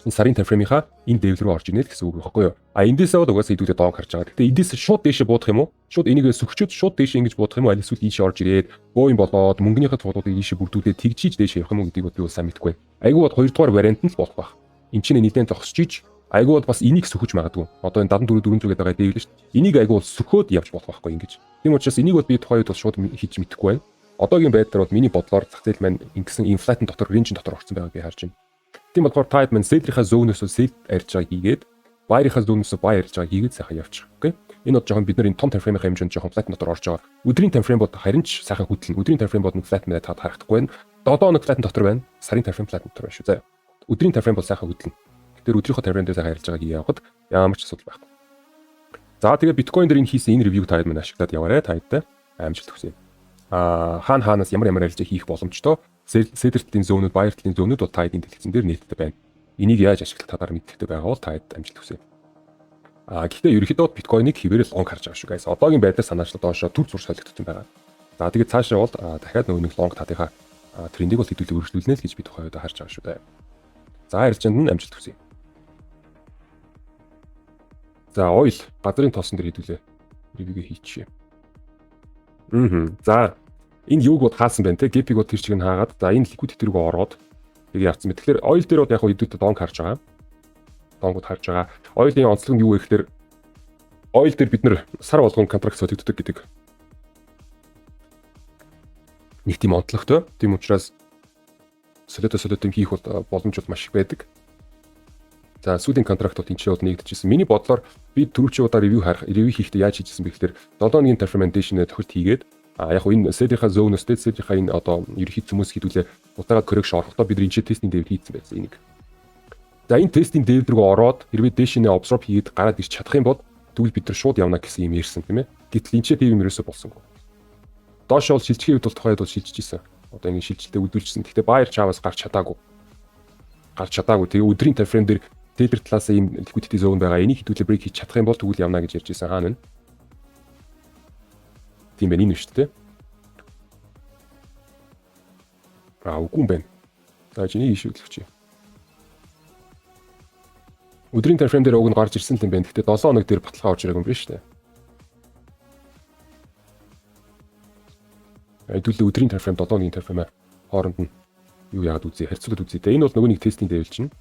сарын таймфреймийнхаа энэ level руу орж ирнэ гэсэн үг байхгүй юу? А эндээсээ бол угаасаа идүүдэд доон харж байгаа. Гэтэ эндээс шууд дээшээ буудах юм уу? Шууд энийг сөхчөөд шууд дээшээ ингэж буудах юм уу? Аль эсвэл ийшээ орж ирээд боо юм болоод мөнгөнийхөө цуулуудыг ийшээ бүрдүүлээд тэгжиж дээшээ явах юм уу гэдгийг би бол сайн мэдэхгүй байна. Айгуу бод 2 дугаар вариант нь л болох байх. Энд чинь нэлээд зогсчиж айгуу бол бас энийг сөхөж магадгүй. Одоо энэ 74 400 гэдэг байгаа дэвлээ шүү дээ. Энийг айгуу бол сөхөөд явж болох байхгүй ингэж. Тийм учраас энийг бол би тухайд бол шууд хийж мэдэхгүй байна. Одоогийн байдлаар бол миний бодлоор зах зээл маань ингэсэн inflation дотор range дотор орсон байгааг би харж байна. Тийм болохоор таад маань sell-ийнхаа zone-оос sell арьж байгаа хийгээд buy-ийнхаа zone-оос buy арьж байгаа хийгээд сайхан явчих. Окей. Энэ бол жоохон бид нар энэ том time frame-ийн хэмжээнд жоохон flat дотор орж байгаа. Өдрийн time frame бод харин ч сайхан хөдлөн. Өдрийн time frame бод flat мэ таад харагдахгүй байна. 7 хоног flat дотор байна. Сарын time frame flat дотор байна шүү заяа. Өдрийн time frame бол сайхан хөдлөн. Тэгэхээр өдрийнхөө time frame дээр сайхан арьж байгааг явахад ямар ч асуудал байхгүй. За тэгээд биткойн дээр энэ хийсэн энэ review таад маань ашиглаад яваарэ таадтай амжилт хүсье. Хаанаас ямар арилжаа хийх боломжтой Zedert-ийн зөөнүүд, Buyer-ийн зөөнүүд бол таад энэ дэлгэцэн дээр нээлттэй байна. Энийг яаж ашиглах талаар мэддэг байгаа бол таад амжилт хүсье. Гэхдээ ерөнхийдөө биткойныг хിവэрэл лонг харж байгаа шүү guys. Одоогийн байдлаар санаачлаад доошоо түр зур солигдсон байгаа. За тэгээд цаашаа бол дахиад нөгөө нэг лонг татынхаа трендийг бол хэдүүлээ өргөжлүүлнэ л гэж би тухайд харж байгаа шүү дээ. За арилжаанд нь амжилт хүсье. За oil газрын тоосон дээр хийдүүлээ. Review-гээ хийчихье. За энэ юуг бод хаасан байна те. Gap-ийг бод тэр чиг нь хаагаад за энэ liquid heater рүү ороод тэгээ явцсан мэт. Тэгэхээр oil дээр бод яг хэдүүт донг харж байгаа. Донгод харж байгаа. Oil-ийн онцлог нь юу вэ гэхээр oil дээр бид нэр сар болгон контракт солигддог гэдэг. Нэг тийм онцлогтой. Тийм учраас солиото хийх боломж бол маш их байдаг. За сүүлийн контрактууд энэ ч бол нэгдэжсэн. Миний бодлоор би түрүүчийн удаа ревю хийхдээ яаж хийжсэн бэ гэхээр 7 өдрийн implementation-ыг тохирт хийгээд яг энэ set-ийнхаа zone-оос set-ийнхаа энэ одоо ерөнхий цөмөөс хийдүүлээ утаагаад correction орохдоо бид энэ тестинг дэвд хийцэн байсан энийг. За энэ тестинг дэвд рүү ороод хэрвээ дэшинээ absorb хийгээд гараад ирч чадах юм бол тэгвэл бид нар шууд явна гэсэн юм ярьсан тийм ээ. Гэтэл энэ ч тийм юм ерөөсөө болсонгүй. Доош бол шилжихийн үед бол тухайд бол шилжижсэн. Одоо ингэ шилжилтээ үзүүлжсэн. Гэхдээ Bayer Chavas гарч чадаагүй. Тэгээ өдрийн тайфрейм дээр Tether талаас ийм liquidity zone байгаа. Энийг хідүүлээ break хийж чадах юм бол тэгвэл явна гэж ярьж байсан хаана вэ? Тийм байх энэ шүү дээ. Үгүй юм байна. За чиний ишүүлэгч. Өдрийн тайфрейм дээр уг нь гарч ирсэн юм байна. Гэхдээ 7 хоног дээр баталгаа орж ирээгүй юм байна шүү дээ. Хэдүүлээ өдрийн тайфрейм 7 хоногийн тайфрейм хооронд нь юу яагаад үзье харьцуулаад үзье. Энэ бол нөгөө нэг тестинг дэвэл чинь.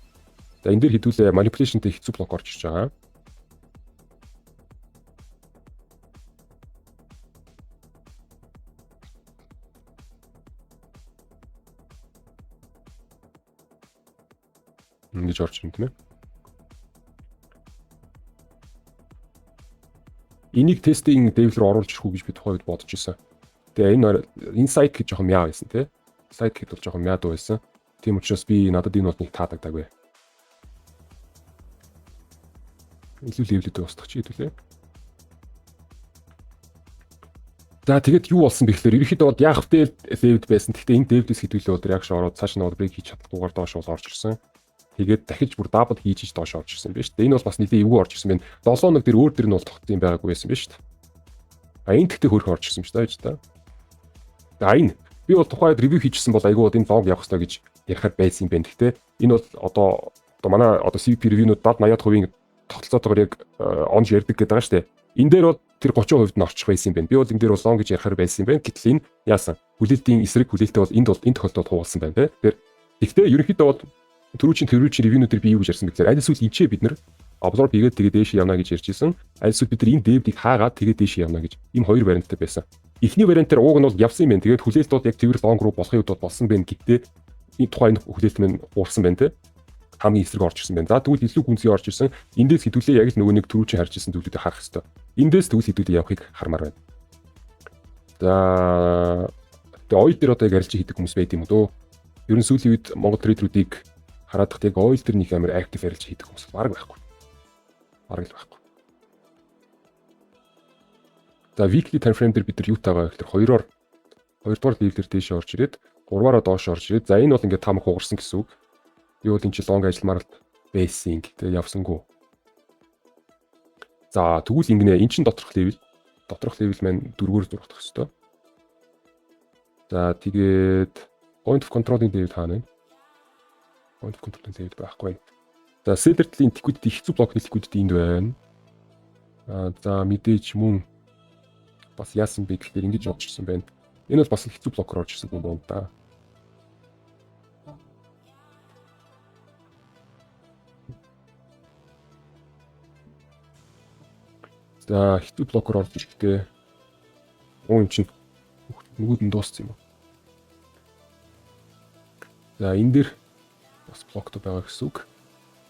За энэ дээр хэдүүлээ manipulationтэй хэцүү блок орж ирж байгаа. Ингэж орж ирнэ тийм ээ. Энийг тестинг дэвэл рүү оруулж ирэх үү гэж би тухайд бодож ирсэн. Тэгээ энэ insight гэж жоохон мяа байсан тийм. Insight гэхэд бол жоохон мяа дуу байсан. Тийм учраас би надад энэ бол нэг таадагдаг бай. Илүү левелтэй устгах чи хэдүүлээ. За тэгэд юу болсон бэ гэхээр ерөнхийдөө бол яах вэ левелд байсан. Гэхдээ энэ левелдээс хэдүүлээ бол реакшн ороод цааш нь бол брейк хийж чаддаггүйгээр доош бол орж ирсэн. Тэгээд дахиж бүр дабл хийж доош орж ирсэн байна шүү дээ. Энэ бол бас нэлийн эвгүй орж ирсэн байна. 7 хоног дээр өөр дээр нь бол тогтсон юм байгаагүй байсан байна шүү дээ. Энэ тэгтээ хөрх орж ирсэн юм шүү дээ. За энэ би бол тухайд ревю хийчихсэн бол айгүй бол энэ лог явах хэрэгтэй гэж ярихаар байсан юм байна. Гэхдээ энэ бол одоо манай одоо CVP ревюнууд 70-80% тогтолцоотойгоор яг онж ярддаг гэдэг байгаа шүү дээ. Энэ дээр бол тэр 30% нь орчих байсан юм байна. Би бол энэ дээр бол лон гэж ярихаар байсан юм байна. Гэтэл энэ яасан? Хүлээлтийн эсрэг хүлээлттэй бол энд тохиолдолд хуваалсан байна тийм. Тэгэхээр гэхдээ ерөнхийдөө бол түрүүчийн ревюнуудэр би юу гэж ярьсан бэ гэхээр аль эсвэл инчээ бид нар absorb хийгээд тэгээд дээш явна гэж ярьж исэн. Аль эсвэл бид нар энэ debit-ийг хаагаад тэгээд дээш явна гэж. Ийм хоёр варианттай байсан. Эхний вариантаар ууг нь бол явсан юм байна. Тэгээд хүлээлтүүд яг цэвэр лонг руу болохын үед болсон байна гэхдээ энэ тухайн хүлээлт нь уурсан байна тийм. Хамгийн эсрэг орж ирсэн байна. За тэгвэл илүү гүнзгий орж ирсэн. Эндээс хэдүүлээ яг л нөгөө нэг түрүүчийн харж ирсэн зүйлүүдийг харах хэрэгтэй. Эндээс тэгвэл хэдүүлээ явахыг хармаар байна. За тэгээ oil дээр одоо яг арилж хийдэг хүмүүс байд юм уу дөө. Ер нь сүүлийн үед Монгол трейдерүүдийг хараад тахт яг oil дээр нэг амар актив арилж хийдэг хүмүүс бараг байхгүй. Бараг л байхгүй. За weekly time frame дээр бид нар юутайгаа гэхээр хоёроор дугаар level-ээр дээш орж ирээд гурваараа доош орж ирээд за энэ бол ингээд таамаг хугарсан гэсэн үг. Би бол энэ чи лонг ажилламаар байсан гэдэг явсангүй. За тэгвэл ингэнэ эн чин доторх level маань 4-өөр зургах хэвээр. За тэгээд point of control-ing level хаана вэ? Point of control-ing level байхгүй. За seller-ийн liquidity хэцүү блокны liquidity энд байна. За мэдээж мөн бас яасан бэ гэхээр ингэж орж ирсэн байна. Энэ бол бас хэцүү блокор орж ирсэн юм байна да. За хэцүү блокор орж ирэхдээ юм чинь нөгөөд нь дууссан юм уу? За энэ дэр бас блоктой байгаа гэсэн үг.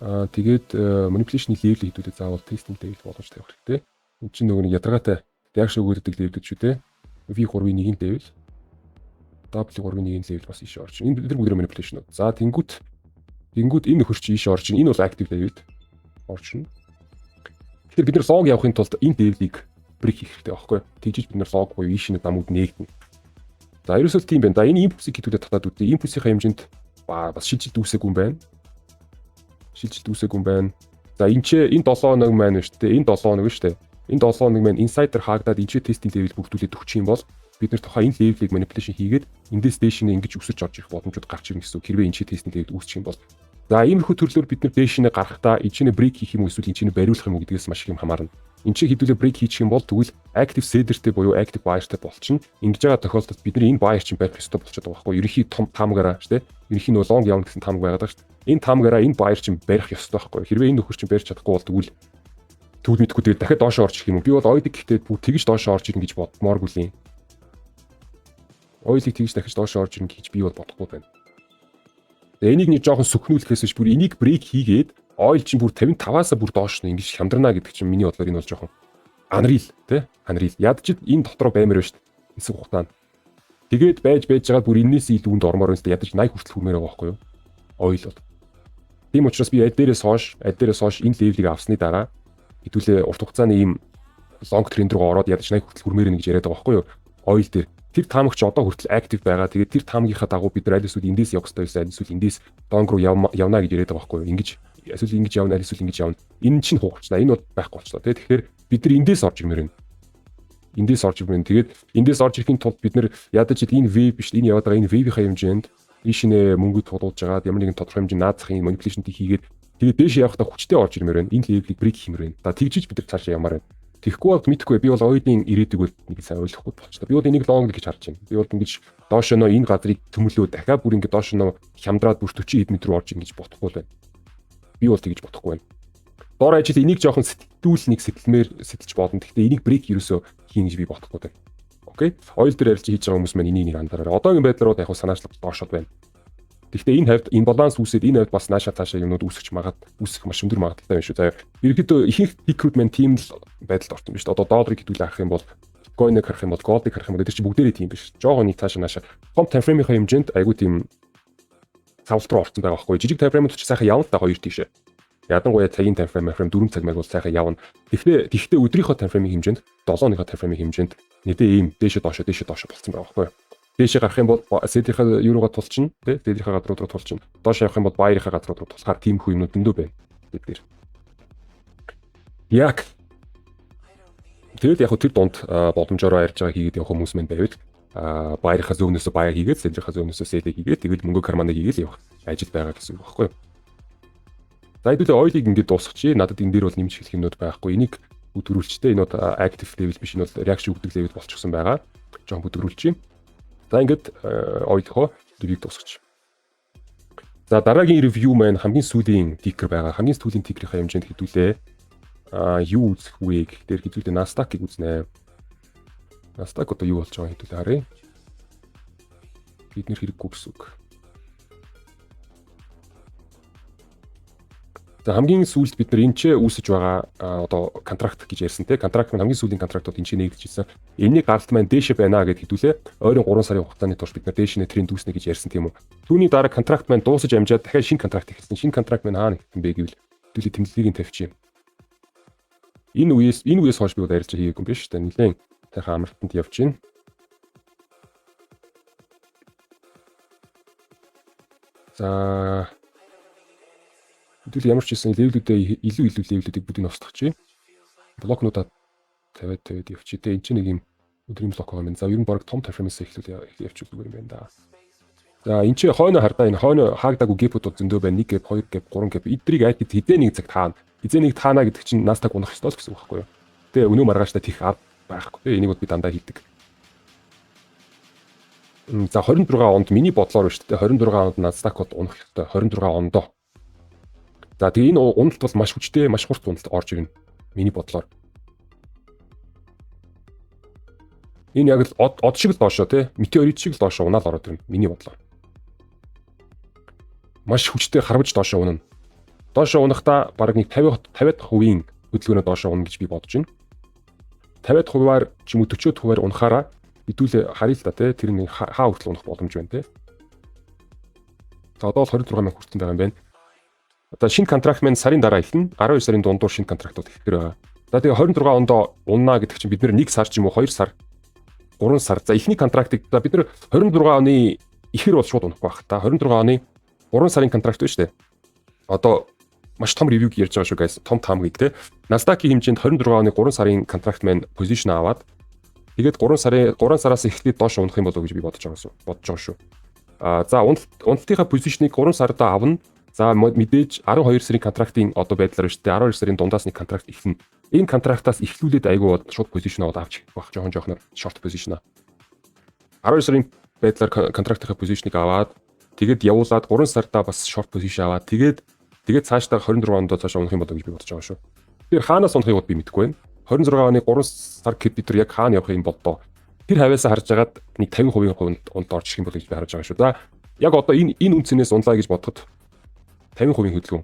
Тэгээд manipulation level хийдүүлээ заавал testing level болгож тавих хэрэгтэй. Энд чинь нөгөө нэг ядаргаатай reaction өгөөдөг level шүү дээ. V3-ийн 1 level, W3-ийн 1 level бас ийш орж. Энэ бид нар manipulation. За тэнгүүт энэ хөрч ийш орж. Энэ бол active level орж. Тэгэхээр бид нар log явахын тулд энэ level-ийг break хийх хэрэгтэй байхгүй. Тэгжиж бид нар log буюу ийш нэг намууд нээгдэнэ. За ерөөсөө тийм байна. За энэ импульсийг хэдүүлээ татаад үгүй. Импульсийнхаа хэмжээнд бас шилжилт үүсээгүй юм байна. За энэ 7 хоног маань шүү дээ. Энэ 7 хоног шүү дээ. Энэ 7 хоног маань insider хаагдаад энэ тестинг level бүрдүүлээд өгчих юм бол бид нар тухайн энэ level-ийг manipulation хийгээд эндээс дэш нь ингэж өсөж орж ирэх боломжууд гарч ирнэ гэсэн үг. Хэрвээ энэ тестинг level үүсчих юм бол За иймэрхүү төрлөөр бид нар дээшнээ гарахдаа эцний брейк хийх юм уу эсвэл эцний бариулах юм уу гэдгээс маш их юм хамаарна. Энд чинь хэдүүлээ брейк хийчих юм бол тэгвэл active sellerтэй буюу active buyerтэй болчихно. Ингэж байгаа тохиолдолд бид нар энэ buyer чинь барих ёстой болчиход байгаа байхгүй юу? Ерөнхий том таамагаараа шүү дээ. Ерөнхий нь long явна гэсэн таамаг байгаад байгаа шүү дээ. Энэ таамагаараа энэ buyer чинь барих ёстой байхгүй юу? Хэрвээ энэ нөхөр чинь барьж чадахгүй бол тэгвэл мэдгүй тэгээд дахиад доошоо орчих юм уу? Би бол ойдыг гэхдээ бүр тэгж доошоо орж ирнэ гэж бодмооргүй л юм. Ойлыг тэгж дахиж доошоо орж ирнэ гэж би бол бодохгүй байна. Энийг нэг жоохон сүхнүүлэхээс биш бүр энийг брейк хийгээд ойл чинь бүр 55-аас бүр доош нь ингэж хямдрана гэдэг чинь миний бодлоор энэ бол жоохон unreal тий unreal ядчид энэ дотроо баймаар байна шүү дээ хэсэг хугацаанд тэгээд байж жагаад бүр энээс илүү үнд ормоор байна шүү дээ ядаж 80 хүртэл хүрмээр байгаа байхгүй юу ойл бол тийм учраас би аль дээрээс хойш энэ левелийг авсны дараа хэдүүлээ урт хугацааны ийм long trend руу ороод ядаж 80 хүртэл хүрмээр нэ гэж яриад байгаа байхгүй юу ойл дээр тэр таамагч одоо хүртэл актив байгаа. Тэгээд тэр таамагийнхаа дагуу бид нар аль эсвэл эндээс явах хэрэгтэй байсан, аль эсвэл эндээс донг руу явна гэж яриад байгаа байхгүй юу. Ингэж эсвэл ингэж явна, аль эсвэл ингэж явна. Энэ чинь хуурчлаа. Энэ бол байхгүй болчлаа. Тэгэхээр бид нар эндээс орж ирмээр байна. Тэгээд эндээс орж ирэхин тулд бид нар ядаж энэ веб биш энэ яваад байгаа энэ вебийнхаа хэмжээнд ийшнээ мөнгө тодуулж жагаад ямар нэгэн тодорхой хэмжээнд наацахын манипуляшныг хийгээд тэгээд дээш явахдаа хүчтэй орж ирмээр байна. Энэ левелийг брейк хиймээр байна. За тэгжиж бид нар цаашаа ямаар байна. Тэгэхгүй бол мэдхгүй би бол ойдын ирээдүг бол нэг сайн ойлгохгүй болчихлоо. Би бол энийг лонг гэж харж байна. Би бол ингэж доошоо энэ газрыг төмөлөө дахиад бүр ингэ доошоо хямдраад бүр 40 хэд метр орж ингэж бодохгүй байна. Би бол тэгж бодохгүй байна. Дор ажил энийг жоохон сэтэлж бодно. Гэхдээ энийг брейк ерөөсөө хийн гэж би бодохгүй байна. Окей. Ойл дээр арилж хийж байгаа хүмүүс маань энийг анзаараарай. Одоогийн байдлаар яг санаачлал доошоод байна. Гэхдээ энэ хавьд энэ баланс үүсээд энэ хавьд бас нааша таашаа юмнууд үүсэх маш өндөр магадaltaй байна шүү. За ерөнхийдөө ихэнх recruitment team л байдалд орсон байна шүү. Одоо долларыг хэдүүлээ харах юм бол coin-ыг харах юм бол gold-ыг харах юм бол эдгээр чинь бүгдээрээ тийм биш. Жогоо нэг цаашаа нааша том time frame-ийн хэмжээнд айгүй тийм цавлт руу орсон байгаа байхгүй. Жижиг time frame-ууд ч сайхан явна та хоёр тийшээ. Ядангуяа цагийн time frame 4 цаг маяг бол сайхан явна. Тэгэхдээ өдрийнхөө time frame-ийн хэмжээнд 7 өдрийнхөө time frame-ийн хэмжээнд нэдээ ийм дээшээ доошоо болцсон байгаа байхгүй. Дээшээ гарах юм бол селлийнхаа юуруугаа тулчин тий селлийнхаа газрууд руу тулчин доош явах юм бол баярынхаа газрууд руу тулахаар тийм хүү юмнууд дөндөө байна бид дээр. Яг тэгээд яг тэр дунд боломжоор ярьж байгаа хийгээд явах хүмүүс мань байвал баярынхаа зөөнөөсөө баяр хийгээд селлийнхаа зөөнөөсөө селлийг хийгээд тэгээд мөнгө карманыг хийгээл явах ажил байгаа гэсэн үг байхгүй юу. За хэдүүлээ ойлыг ингээд дуусгачих. Надад энэ дээр бол нэмж хэлэх юмнууд байхгүй. Энийг бүдгэрүүлчтэй энэ бол active level биш энэ бол reaction өгдөг level болчихсон байгаа. Жохон бүдгэрүүлчих. За ингээд ойлхоо ревью дуусгач. За дараагийн ревью маань хамгийн сүүлийн тикер байгаа. Хамгийн сүүлийн тикерийнхаа хэмжээнд хэдүүлээ юу үзэх вэ гэхээр хэдүүлээ Nasdaq-ыг үзнэ. Nasdaq одоо юу болж байгааг хэдүүлээ харъя. Бид нэр хэрэггүй гэсэн үг. За хамгийн сүүлд бид нар энэ ч үүсэж байгаа одоо контракт гэж ярьсан те контракт маань хамгийн сүүлийн контрактууд энэ ч нэгдэжсэн. Энэний гаралт маань дээшээ байна гэж хэдүүлээ. Ойрын 3 сарын хугацааны турш бид нар дээшээ тренд үүснэ гэж ярьсан тийм үү. Түүний дараа контракт маань дуусаж амжаад дахиад шинэ контракт эхэлсэн. Шинэ контракт маань хаана хэвтэн бэ гэвэл хэдүүлээ тэмдэглэгийг нь тавьчих юм. Энэ үеэс хойш би удаа ярьж хийгээгүй юм биш үү? Нилээн сайхан амралтанд явж байна. За хэдүүл ямар ч хэлсэн левелүүдээ илүү левелүүдийг бүгдийг устгах. Блокнуудаа тавиад явчих. Тэ энэ ч нэг юм өдрийн блок байгаа юм. За ер нь баг том перформанс эхлүүл явчих зүгээр юм байна да. За энэ ч хойно хардаа энэ хойно хаагдаагүй гэпүүд зөндөө байна. 1 гэп, 2 гэп, 3 гэп. Эдрийг айд хідээ нэг цаг таана. Хизээ нэг таана гэдэг чинь Nasdaq унах ёстой л гэсэн үг байхгүй юу? Тэ өнөө маргааштай тийх байхгүй. Тэ энийг би дандаа хийдэг. За 26 онд миний бодлоор шүү дээ. 26 онд Nasdaq-д унах ёстой. 26 ондоо. За тэгээ энэ уналт бол маш хүчтэй, маш хурц уналт орж ирнэ. Миний бодлоор. Энэ яг л од шиг л доошоо тий, метеорит шиг л доошоо унаал ороод ирнэ. Миний бодлоор. Маш хүчтэй харваж доошоо унана. Доошоо унахдаа бараг нэг 50% хөдөлгөөнөө доошоо унана гэж би бодож байна. 50%-аар ч юм уу 40%-аар унахаараа хэдүүлээ харъя л та тий, тэр нэг хаа хүртэл унах боломж байна тий. За одоо бол 26 мянга хүрсэн байгаа юм байна. Одоо шинэ контракт маань сарын дараа эхэлнэ. 12 сарын дундуур шинэ контрактууд эхлэх байгаа. За тэгээ 26 онд унаа гэдэг чинь бид нэр 1 сар ч юм уу 2 сар 3 сар. За эхний контрактыг за бид нэр 26 оны ихэр бол шууд унахгүй байх та. 26 оны 3 сарын контракт байна шүү дээ. Одоо маш том ревюг ярьж байгаа шүү guys. Том таамгийг те. Nasdaq-ийн хэмжээнд 26 оны 3 сарын контракт маань позишн аваад тэгээд 3 сараас эхлээд доош унах юм болов уу гэж би бодож байгаа шүү. За уналтынхаа позишнийг 3 сарда авна. За мэдээж 12 сарын контрактын одоо байдлаар шүү дээ. 12 сарын дундаас нэг контракт эхэлнэ. Энэ контрактаас эхлүүлээд айгүй шууд позишн аваад авч явах жоохон шорт позишн. 12 сарын байдлаар контрактын позишныг аваад тэгээд явуулаад 3 сартаа бас шорт позишн аваад тэгээд цаашдаа 26 онд цаашаа унах юм болоо гэж би бодож байгаа шүү. Тэгэхээр хаанаас унахыг бод би мэдэхгүй байна. 26 оны 3 сар гэхэд бид нар яг хаана явах юм бол доо. Тэр хавьяасаа харж агаад нэг 50% унд орчих юм бол гэж би харж байгаа шүү. За яг одоо энэ үнцнээс унлаа гэж бодоход 50% хөдөлгөөн.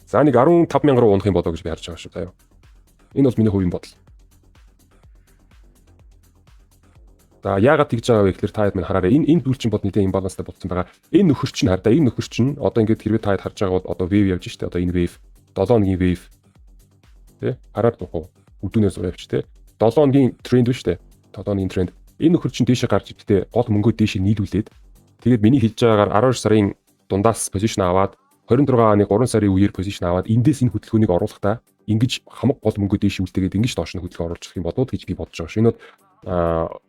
За нэг 15,000 руу унах юм болоо гэж би харж байгаа шүү таа. Энэ бол миний хувийн бодол. За яагаад тэгж байгаа вэ гэхээр та хэд минь хараарай. Энэ зүйл чинь бод нэгэн имбаланстай болцсон байгаа. Энэ нөхөр чинь хардаа энэ нөхөр чинь одоо ингээд хэрвээ та хэд харж байгаа бол одоо wave явж штэ. Одоо энэ wave 7 хоногийн wave тэ хараад духуу өдүүнээс явж тэ 7 хоногийн тренд биш тэ 7 хоногийн тренд. Энэ нөхөр чинь дээшээ гарч ихдээ гол мөнгөө дээшээ нийлүүлээд тэгээд миний хэлж байгаагаар 12 сарын дундаас позишн аваад 26 оны 3 сарын үеэр позишн аваад эндээс энэ хөдөлгөөнийг оруулахдаа ингэж хамаг гол мөнгөө дээшээ үлдээгээд ингэж доош нь хөдөлгөөн оруулах юм болоод гэж би бодож байгаа шүү. Энэ бол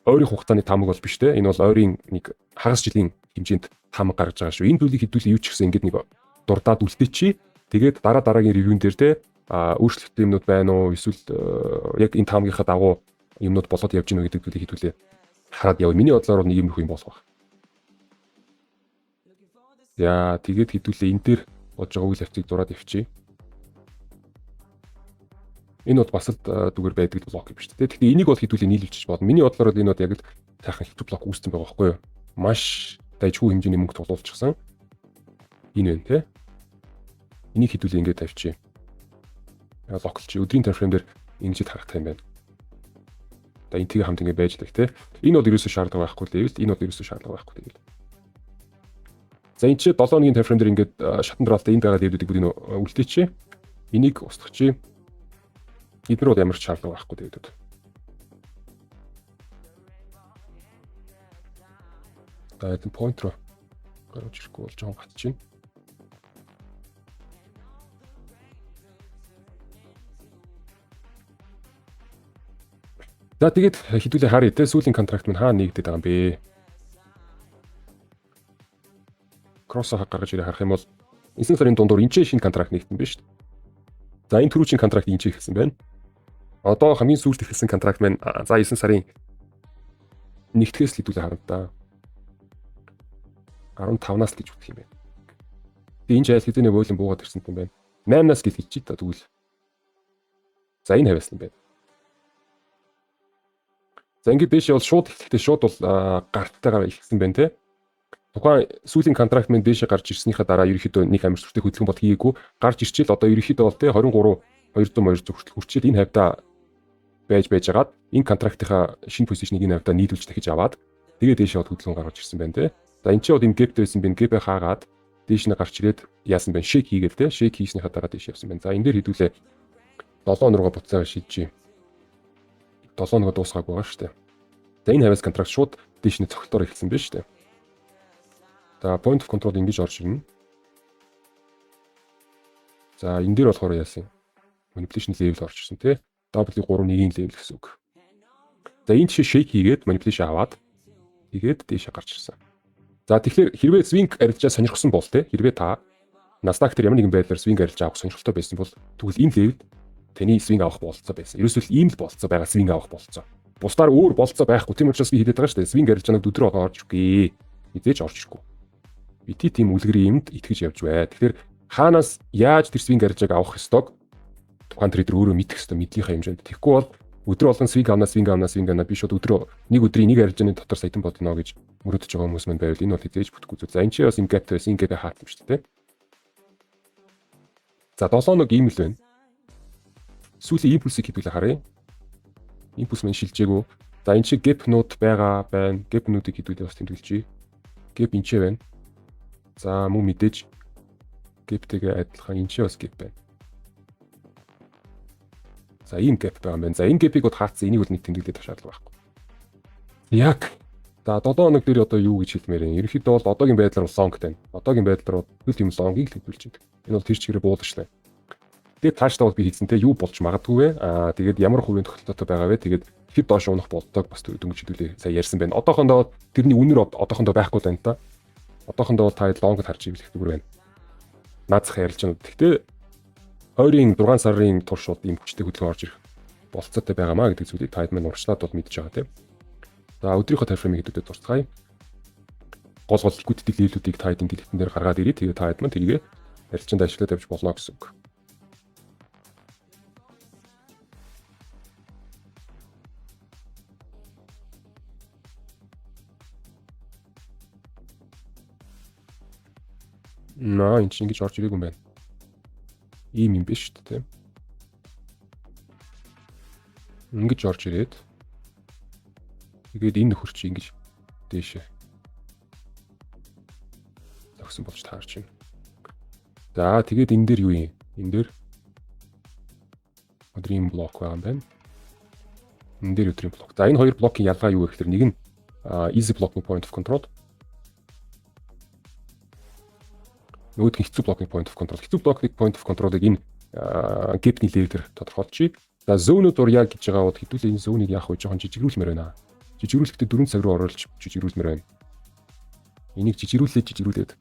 ойрын хугацааны таамаг бол биш те. Энэ бол ойрын нэг хагас жилийн хэмжээнд таамаг гаргаж байгаа шүү. Энэ зүйлийг хэдүүлээ юу ч гэсэн ингэж нэг дурдаад үлдээчи. Тэгээд дараагийн ревюн дээр те өөрчлөлттэй юмнууд байна уу? Эсвэл яг энэ таамагийнхаа дагуу юмнууд болоод явж гинэ гэдэг зүйлийг хэдүүлээ хараад яваа. Миний бодлоор нэг юм нөх юм болох байх. Яа, тэгээд хэдүүлээ энэ дээр бодож байгаа үйл явцыг зураад явчих. Энэ бол бас л зүгээр байдаг блок юм шүү дээ. Тэгэхдээ энийг бол хэдүүлээ нийлүүлчих болно. Миний бодлоор энэ бол яг л сайхан хэвчүү блок үүссэн байгаа байхгүй юу? Маш дайжгүй хэмжээний мөнгө тоглуулчихсан. Энэ байна те. Энийг хэдүүлээ ингэж тавьчих. Локал чи өдрийн таймфрейм дээр ингэж харагдах юм байна. За энтэйгээ хамт ингэ байж л те. Энэ бол ерөөсөө шаардлага байхгүй л. Энэ бол ерөөсөө шаардлага байхгүй тэгэл. За энэ чи 7 хоногийн таймфрейм дээр ингэж шатан драалтай энэ байгаа дээвдүүдийг бүгдийг үлдээчихье. Энийг устгахчи. Эдгээр бол ямар ч шаардлага байхгүй тэгээд. За энэ point руу гарч ирэхгүй бол жоохон гат чинь. За тэгээд хэдүүлээ харъя те сүүлийн контракт минь хаана нэгдээд байгаа юм бэ? Кросс гаргаж ирээ харах юм бол 9 сарын дундуур энэ шинэ контракт нэгтэн байна шүү дээ. За энэ түрүүчийн контракт энэ ихсэн байна. Одоо хамгийн сүүлд ихсэн контракт маань за 9 сарын 1-ээс л хэдүүлээ харна да. 15-наас л гэж үтх юм байна. Тэгээ энэ жайл хэдийнэ бойлон буугаад ирсэн юм байна. 8-наас гэж хэлчих та тэгвэл. За энэ хавьяас юм байна. За ингээд дэше бол шууд ихтэй шууд бол гартайгаар ихсэн байна те. Тухайн сүүлийн контракт маань дэше гарч ирснийхаа дараа ерөнхийдөө нэг амар сүртэй хөдөлгөөн бод хийгээгүй. Гарч ирчээл одоо ерөнхийдөө бол те 23 200 хүртэл хүрчээл энэ хавьда байж байгаад энэ контрактынхаа шинэ позишнийг энэ хавьда нийлүүлж дахиж аваад тэгээд дэше бод хөдөлгөөн гаргаж ирсэн байна те. За энэ ч бол энэ гэптэй байсан байна. Гэпэ хаагаад дэше нь гарч ирээд яасан байна? Шейк хийгээл те. Шейк хийснийхаа дараа дэше явсан байна. За энэ дээр хэдүүлээ 7 руугаа буцаага шийдчихье. 7 нөгөө дуусгаагүй байгаа шүү дээ. За энэ хавьяас контракт шууд дэшний цогцолтоор эхэлсэн байна шүү дээ. За point of control ингэж орж ирнэ. За энэ дээр болохоор яасан? Manipulation level орж ирсэн тий. W3-1-ийн level гэсэн үг. За энэ жишээ shake хийгээд manipulation аваад тэгээд дээшээ гарч ирсэн. За тэгэхээр хэрвээ swing арилжаа сонирхсан бол тий хэрвээ та Nasdaq дээр ямар нэгэн байдлаар swing арилжаа авах сонирхолтой байсан бол тэгвэл энэ level таны swing авах бололцоо байсан. Ерөөсөө ийм л бололцоо байгаа swing авах бололцоо. Бусдаар өөр бололцоо байхгүй. Тийм учраас би хэлээд байгаа шүү дээ. Swing арилжааныг өдрөө орж иргүй. Мэдээж орж ирэхгүй. Би тийм үлгэрийн юмд итгэж явж бай. Тэгэхээр хаанаас яаж тэр swing арилжааг авах ёстойг тухайн трейдер өөрөө мэдэх ёстой мэдлийнхаа хэмжээнд. Тэгэхгүй бол өдөр болгон swing авна би шууд өдрөө нэг өдрийн нэг арилжааны дотор саядан бодно гэж мөрөдөж байгаа хүмүүс мань байвал энэ бол хизээж бүтэхгүй зүйл. За энэ чи бас юм gap байсан, gap хаат юм шүү дээ. За 7 нэг ийм л байна. Сүүлийн импульсыг хэдүүлээ харъя. Импульс мань шилжээгүү. За энэ чи gap нууд байгаа байна. Gap нуудыг хэдүүлээ бас тэмдэглэжье. Gap энэ ч байна. За мөн мэдээж gap-тэйгээ адилхан энэ ч бас gap байна. За ийм gap байгаа юм байна. За энэ gap-ийг бод хаацсан энийг бол нэг тэмдэглээд шаардлага байхгүй. Яг за 7 хоног дээр одоо юу гэж хэлмээр юм. Ерөнхийдөө бол одоогийн байдлаар long тань. Одоогийн байдлаар бол юм long-ийг л хэлүүлж байна. Энэ бол тэр чигээрээ буулгачлаа. Тэгээд цаашдаа бол би хийсэн те юу болж магадгүй вэ? Тэгээд ямар хувийн тохиолдолтой байгаа вэ? Тэгээд хэд доош унах болдог бас дөнгөж хэдүүлээ сая ярьсан байна. Одоохондоо тэрний үнэр одоохондоо байхгүй байна та. Одоохондоо та лонгод харж ивэл их зүгээр байна. Наацх ярилж байна. Гэхдээ ойрын 6 сарын турш ийм хүчтэй хөдөлгөөн орж ирэх болцоотой байгаамаа гэдэг зүйлийг та хэд маань урагшлаад бол мэдж байгаа тийм. За өдрийнхөө тайфреймийг хэдүүдэд дуртгая. Гол ликвидити левелүүдийг та хэдийн дэлгэцэн дээр гаргаад ирээ. Тэгээ та хэд маань тэрийг ярилцсанд ажиллаад явж болно гэсэн үг. Наа энэ чинь ингэж орж ирээгүй юм байна. Ийм юм биш шүү дээ. Ингэж орж ирээд тэгээд энэ нөхөр чи ингэж дээшээ зогсон болж таарч байна. За тэгээд энэ дээр юу юм? Энэ дээр өдрийн блок байгаа юм байна. Энэ дээр өдрийн блок. За энэ хоёр блокийн ялгаа юу вэ гэхээр нэг нь easy blocking point of control. Нөгөөх нь хэцүү blocking point of control. Хэцүү blocking point of control-ыг энэ gap-ний level-ээр тодорхойлчих. За зөөнүүд ор яг гэж байгаа бол хэдүүлээ энэ зөөнийг яах вэ? Жохон жижигрүүлмээр байна. Жижигрүүлэхдээ 4 цаг руу оруулж жижигрүүлмээр байна. Энийг жижигрүүлээд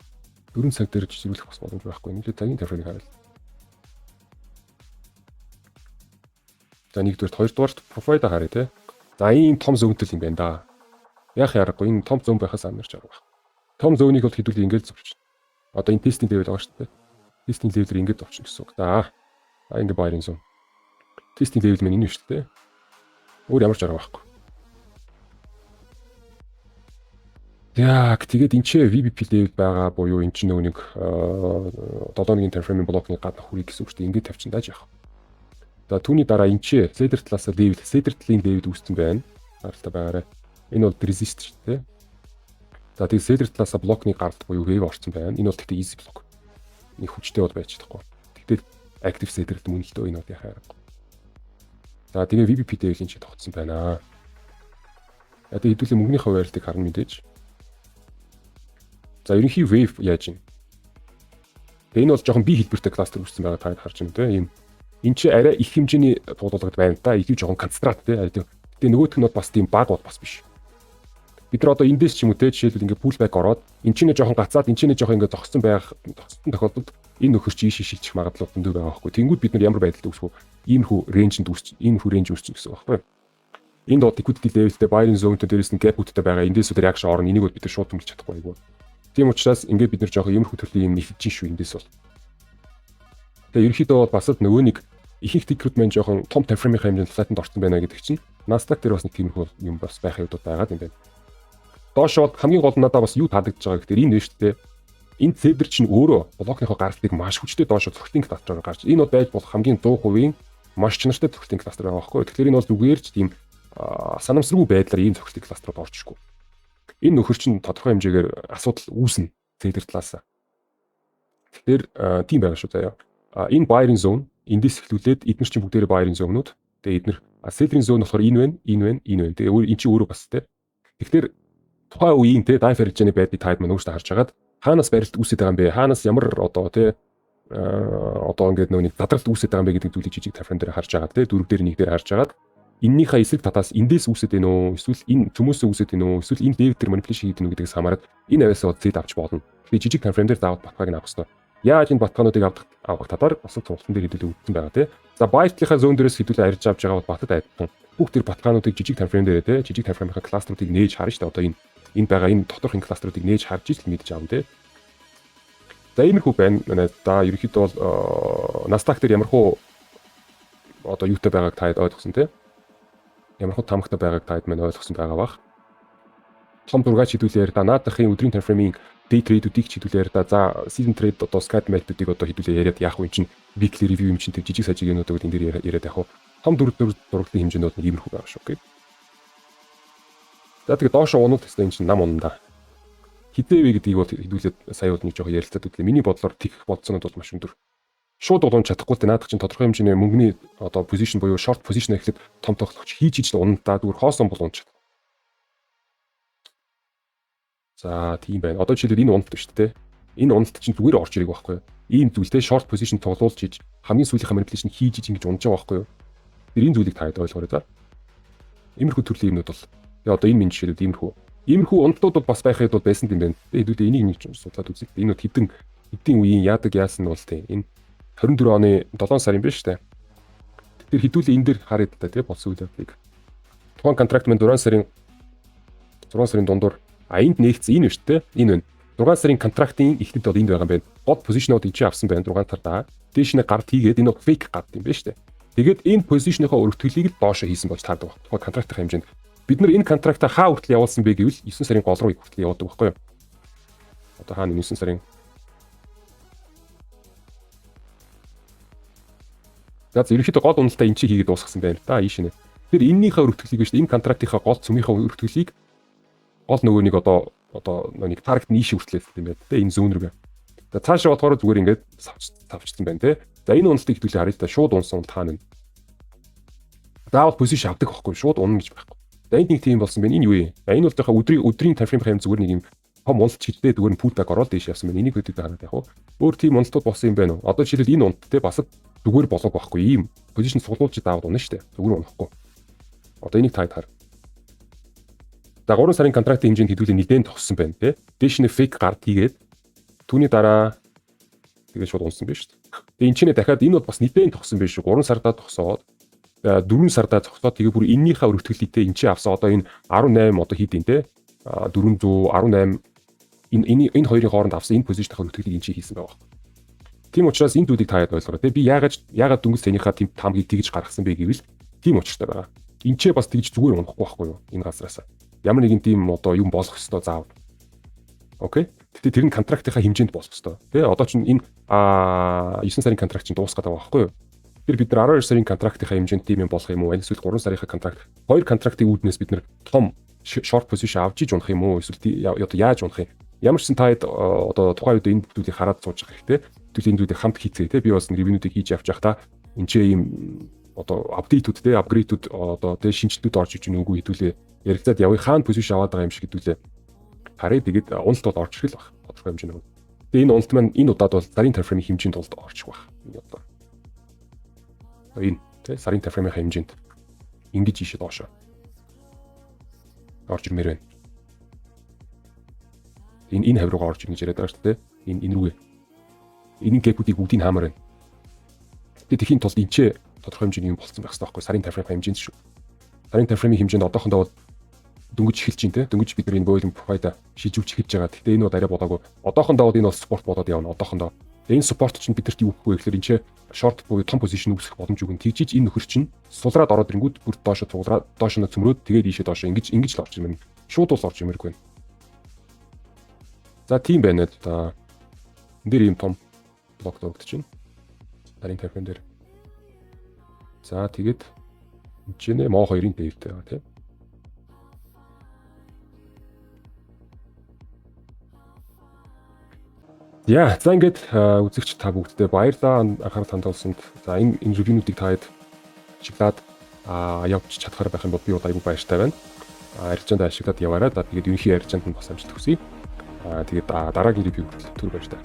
4 цаг дээр жижигрүүлэх бас боломж байхгүй. Нийлээ цагийн тайфреймийг харъя. За нэгдүгээр хоёрдугаарт profile-а харъя те. За ийм том зөөнтэй юм байна да. Яах яргагүй энэ том зөөн байхаас амарч байгаа. Том зөөнийг бол хэдүүлээ ингэж зурчих. Одоо энэ тестинг level байгаа шүү дээ. Тестинг level-ээр ингэж орчин гэсэн үг. За ингэ buying zone. Тестинг level мэн энэ шүү дээ. Өөр ямар ч арга байхгүй. Яг тэгээд энэ ч VBP level байгаа буюу энэ ч нэг 7-ны тайфреймing блокны гадна хүрэх гэсэн үг шүү дээ. Ингэ тавьчин дааж яах. За түүний дараа энэ ч Cedar талаас level, Cedar талын level үүссэн байна. Гаралтай байгаарай. Энэ бол resist шүү дээ. За тэгээд Cedar талаас блокны гаралт буюу wave орсон байна. Энэ бол тэгтээ easy block. Нэг хүчтэй бол байж чадахгүй. Тэгтээ active Cedar мөн л дөө энэ бол яхаа аргагүй. За тэгээ VBP level-ийн чи тогтсон байна. Одоо хэдүүлээ мөнгөний хуваарлтыг харна мэдээж. За ерөнхий wave яаж юм? Тэгээ энэ бол жоохон бие хэлбэртэй кластер үүссэн байгаа та харж байна тийм. Энэ чи арай их хэмжээний туулгад байна да. Их жоохон концентрат тийм. Тэгээ нөгөөх нь бол бас тийм баг бол бас биш. Бид нар одоо эндээс ч юм уу те жишээлбэл ингээ pullback ороод энэ чинь жоохон гацаад энэ чинь жоохон ингээ зогссон тохиолдолд энэ нөхөр чи ийшээ шилжих магадлал өндөр байгаа байхгүй. Тэнгүүд бид нар ямар байдалд үүсэх вэ? Иймэрхүү рейнжэнд үүсч, иймэрхүү рейнж үүсч гэсэн байхгүй. Энд доо liquidity levelтэй buying zone-тэй дээрээс нь gap-үүдтэй байгаа. Эндээс үдээр reaction орно. Энийг бол бид нар шууд томлж чадахгүй айгүй. Тийм учраас ингээ бид нар жоохон иймэрхүү төрлийн юм нэхэж шүү эндээс бол. Тэгээ ерөнхийдөө бол бас л нөгөө нэг ихэнх ticket маань жоохон том time frame-ийн хэмжээнд флатанд орсон байна гэдэг чинь Nasdaq дээр бас нэг тиймэрхүү юм бас байхын үед байгаад юм байна. Доош бол хамгийн гол нь надад бас юу таадагдж байгаа гэхээр энэ нь шүү дээ. Энэ Cedar чинь өөрөө блокныхоо гаралтыг маш хүчтэй доош цогцлын кластераар гарч. Энэ бол байж болох хамгийн 100% маш чанартай цогцлын кластер байгаа байхгүй. Тэгэхээр энэ бол зүгээр ч тийм санамсаргүй байдлаар ийм цогцлын кластерод орчихгүй. Энэ нөхөр чинь тодорхой хэмжээгээр асуудал үүснэ Cedar талаас. Тэгэхээр тийм байгаа шүү заяа. Энэ buying zone эндээс эхлүүлээд эдгээр чинь бүгдээрээ buying zone-нууд. Тэгээ эдгээр Cedar-ийн zone болохоор энэ байна. Тэгээ энэ чинь өөрөө бас те. Тэгэхээр тухайн үеийн те дайфер хэмжээний байдлыг таад маань өөрсдөө харж агаад хаанаас барилт үүсэж байгаа юм бэ? Хаанаас ямар одоо те одоо ингээд нэг задралт үүсэж байгаа юм бэ гэдэг зүйлийг жижиг тайфрейм дээр харж агаад те дөрөв дээр нэг дээр харж агаад эннийхээ эсрэг татаас эндээс үүсэж байна уу? Эсвэл энэ цөмөөсөө үүсэж байна уу? Эсвэл энэ дэв дээр манипуляшн хийдэг үү гэдгээс хамаарат энэ авиасаа зэд авч болно. Тэгээ жижиг тайфрейм дээр заавал батгааг нь авах хэрэгтэй. Яаж энэ батгаануудыг авах татаар бас цугласан дээр хэдүүлээ үүдсэн байгаа те. За байтлынхаа зоон дээрээс хэдүүлээ арьж авч байгаа бол батад айдсан. Бүх тэр батгаануудыг жижиг тайфрейм дээр те жижиг тайфреймийнхаа кластеруудыг нээж харна шүү дээ. Одоо энэ байгаа энэ доторх энэ кластеруудыг нээж харж ижил мэдж аав те. За иймэрхүү байна. За ерөнхийдөө бол Nasdaq дээр ямархуу одоо юутай байгааг таад ойлгосон те. Ямархуу тамхтай байгааг таад маань ойлгосон байгаа бах. Том зургаач хэдүүлээр да наадахын өдрийн тайфреймing day trade-үүдийг хэдүүлээр да за season trade одоо scat melt-үүдийг одоо хэдүүлээ яриад яах вэ чинь weekly review юм чинь тэр жижиг сажигнуудыг энэ дээр яриад яах вэ? Том дөрвөн зургийн хэмжээнд бол иймэрхүү байгаа шүү. Окей. За тэгээ доошо унах тест энэ чинь нам унаа. Хитээвэ гэдгийг бол хэдүүлээд сая бол нэг жоохон ярилцаад үтлээ. Миний бодлоор тэгэх болцоонод бол маш өндөр. Шууд уун чадахгүй тэ наадах чинь тодорхой хэмжээний мөнгөний одоо position буюу short position эхлээд том тоглогч хийж иж унаа дүүр хоосон бол унах. За тийм байна. Одоо жишээлбэл энэ уналт шүү дээ. Энэ уналт чинь зүгээр орж ирэх байхгүй юу? Ийм зүйлтэй short position тоглуулж иж хамгийн сүүлийнхаа manipulation хийж иж ингэж унаж байгаа байхгүй юу? Тэр энэ зүйлийг таад ойлгоорой за. Иймэрхүү төрлийн юмнууд бол тэгээ одоо энэ минь жишээлүүд иймэрхүү ундлууд бол бас байхад бол байсан юм байна. Тэгээ хэдүүлээ энийг нэг судлаад үзье. Энэ хэдийн үеийн яадаг яасан нь бол тийм энэ 24 оны 7 сар юм байна шүү дээ. Тэр хэдүүлээ энэ дэр харъя л да тэгээ болсон үйл явдлыг. Тухайн контракт маань 6 сарын дундуур энд нэгдсэн энэ шүү дээ. Энэ байна. 6 сарын контрактын эхлэлд бол энд байгаа юм байна. Гол позишнууд энэ авсан байна 6 тардаа. Дээшнээ гард хийгээд энэ фейк гард юм байна шүү дээ. Тэгээд энэ позишныхоо өргөтгөлийг л доошо хийсэн болж таардаг байна. Тухайн контрактын хэмжээнд бид нар энэ контрактаа хаа хүртэл явуулсан бэ гэвэл 9 сарын гол руу хүртэл явуулдаг байхгүй юу? Одоо хаана 9 сарын. За ерөнхийдөө гол уналтаа энэ чи хийгээд дуусгасан байна да ийш нэ. Тэр эннийхээ өргөтгөлийг биш энэ контрактынхаа гол цөмийнхээ өргөтгөлийг гол нөгөө нэг одоо нэг таргет нийш хүртлээ юм байна те энэ зүүн рүүгээ. За цаашаа бодохоор зүгээр ингээд савчсан байна те. За энэ уналтыг хэдүүлээ харъя та шууд унсан таана. Заавал позишн авдаг байхгүй шууд унна гэж байхгүй. За энд нэг тийм болсон байна. Энэ юу вэ? Энэ бол яхаа өдрийн тайфрейм зүгээр нэг юм том уналт чиглэлээ зүгээр нь пултаг ороод дэше явсан байна. Энийг хөдөд хараад яг уу. Өөр тийм уналтууд болсон юм байна уу? Одоо жишээлбэл энэ уналт те бас зүгээр болоог байхгүй. Ийм позишн суулуулж даавал унна штэ. Зүгээр унахгүй. Одоо энийг таад хар. За 3 сарын контрактын хэмжээнд хэдүүлээ нэлээд тогссон байна те. Дээш нь фейк гард хийгээд түүний дараа тэгээд шууд унсан байна шүү дээ. Тэгээ энэ чинь дахиад энэ бол бас нэлээд тогссон байна шүү. 3 сардаа тогсоод 4 сардаа тогсоод тэгээ бүр эннийхээ өргөтгөлтэй энэ чи авсан одоо энэ 18 одоо хийдин те 418 энэ хоёрын хооронд авсан энэ позишныг өргөтгөлийг энэ чи хийсэн байгаа. Тийм учраас энэ дүүдийг та ойлгороо те би яагаад дөнгөж танийхаа тийм тамгийг тэгж гаргасан бэ гэвэл тийм учиртай байгаа. Энд чи бас тэгж зүгээр унахгүй байхгүй юу энэ газраас. Ямар нэгэн тийм одоо юм болох ёстой заавал. Окей. Гэтэ тэр нь контрактынхаа хэмжээнд болох ёстой. Тэ одоо чинь энэ 9 сарын контракт чинь дуусгаад байгаа байхгүй юу? Тэр бид нар 12 сарын контрактынхаа хэмжээнд тийм юм болох юм уу? Эсвэл 3 сарынхаа контракт. Хоёр контрактын үүднээс бид нар том short position авч иж унах юм уу? Эсвэл одоо яаж унах юм? Ямар ч сан та одоо тухайн үед энэ зүйлийг хараад сууж байгаа хэрэгтэй. Тэгвэл энэ зүйлийг хамт хийцгээе те. Би бас ревенүүдийг хийж явж байхдаа энэ ч ийм одоо апдейтүүд те, апгрейдүүд одоо те шинжилтүүд орж иж нүгүү хэдүүлээ яригцаад явъя хаана позишн аваад байгаа юм шиг хэдүүлээ. Харъя тэгээд уналт бол орж ирэх л баг. Тодорхой хэмжээнд. Тэгээ энэ уналт маань энэ удаад бол сарын тайфреймийн хэмжээнд бол орчих баг. Энэ одоо. Энэ те сарын тайфреймийн хэмжээнд ингэж ийшээ доошоо орж ирмээр байна. Энэ хавь руугаа орж ирнэ гэж яриад байгаа шүү дээ. Энэ рүүгээ. Энэ гэпүүдийг бүгдийг хаамаар байна. Тэгээд тэхийн тулд энэчээ тодорхой хэмжээний юм болсон байх хэрэгтэй байхгүй сарын тайфрейм хэмжээнд шүү. Сарын тайфреймийн хэмжээнд одоохондоо бол дөнгөж эхэлж байна те. Дөнгөж бид нар энэ бойлинг профайда шийдвэрч эхэлж байгаа. Гэхдээ энэ бол арай болоогүй. Одоохондоо энэ бол спорт болоод явна. Одоохондоо. Энэ спорт чинь бидэрт юу өгөхгүй гэхээр энэ шорт буюу том позишн үүсгэх боломж өгөн. Тэгжиж энэ нөхөр чинь сулраад ороод ирэнгүүт бүр доошо цуглаад доошо цөмрөөд тэгээд ийшээ доошо ингэж л орж ирмээр. Шууд бол орж ирмээргүй байна. За тийм байна л да. Энд дээр ийм том блок дөрөгдөж байна. Сарын тайфрейм дээр. За тэгээд энэ мо 2-ын дэвтэй байгаа тийм. За ингээд үзэгч та бүгдтэй баярлалаа анхаарал хандуулсанд. За энэ ревенүүдийг таад ашиглаад явж чадхаар байх юм бол би бол аягүй баяртай байна. Арилжаанд ашиглаад яваарай. Тэгээд ерөнхий арилжаанд нь бас амжилт хүсье. Тэгээд дараагийн ревю хүртэл түр баяртай.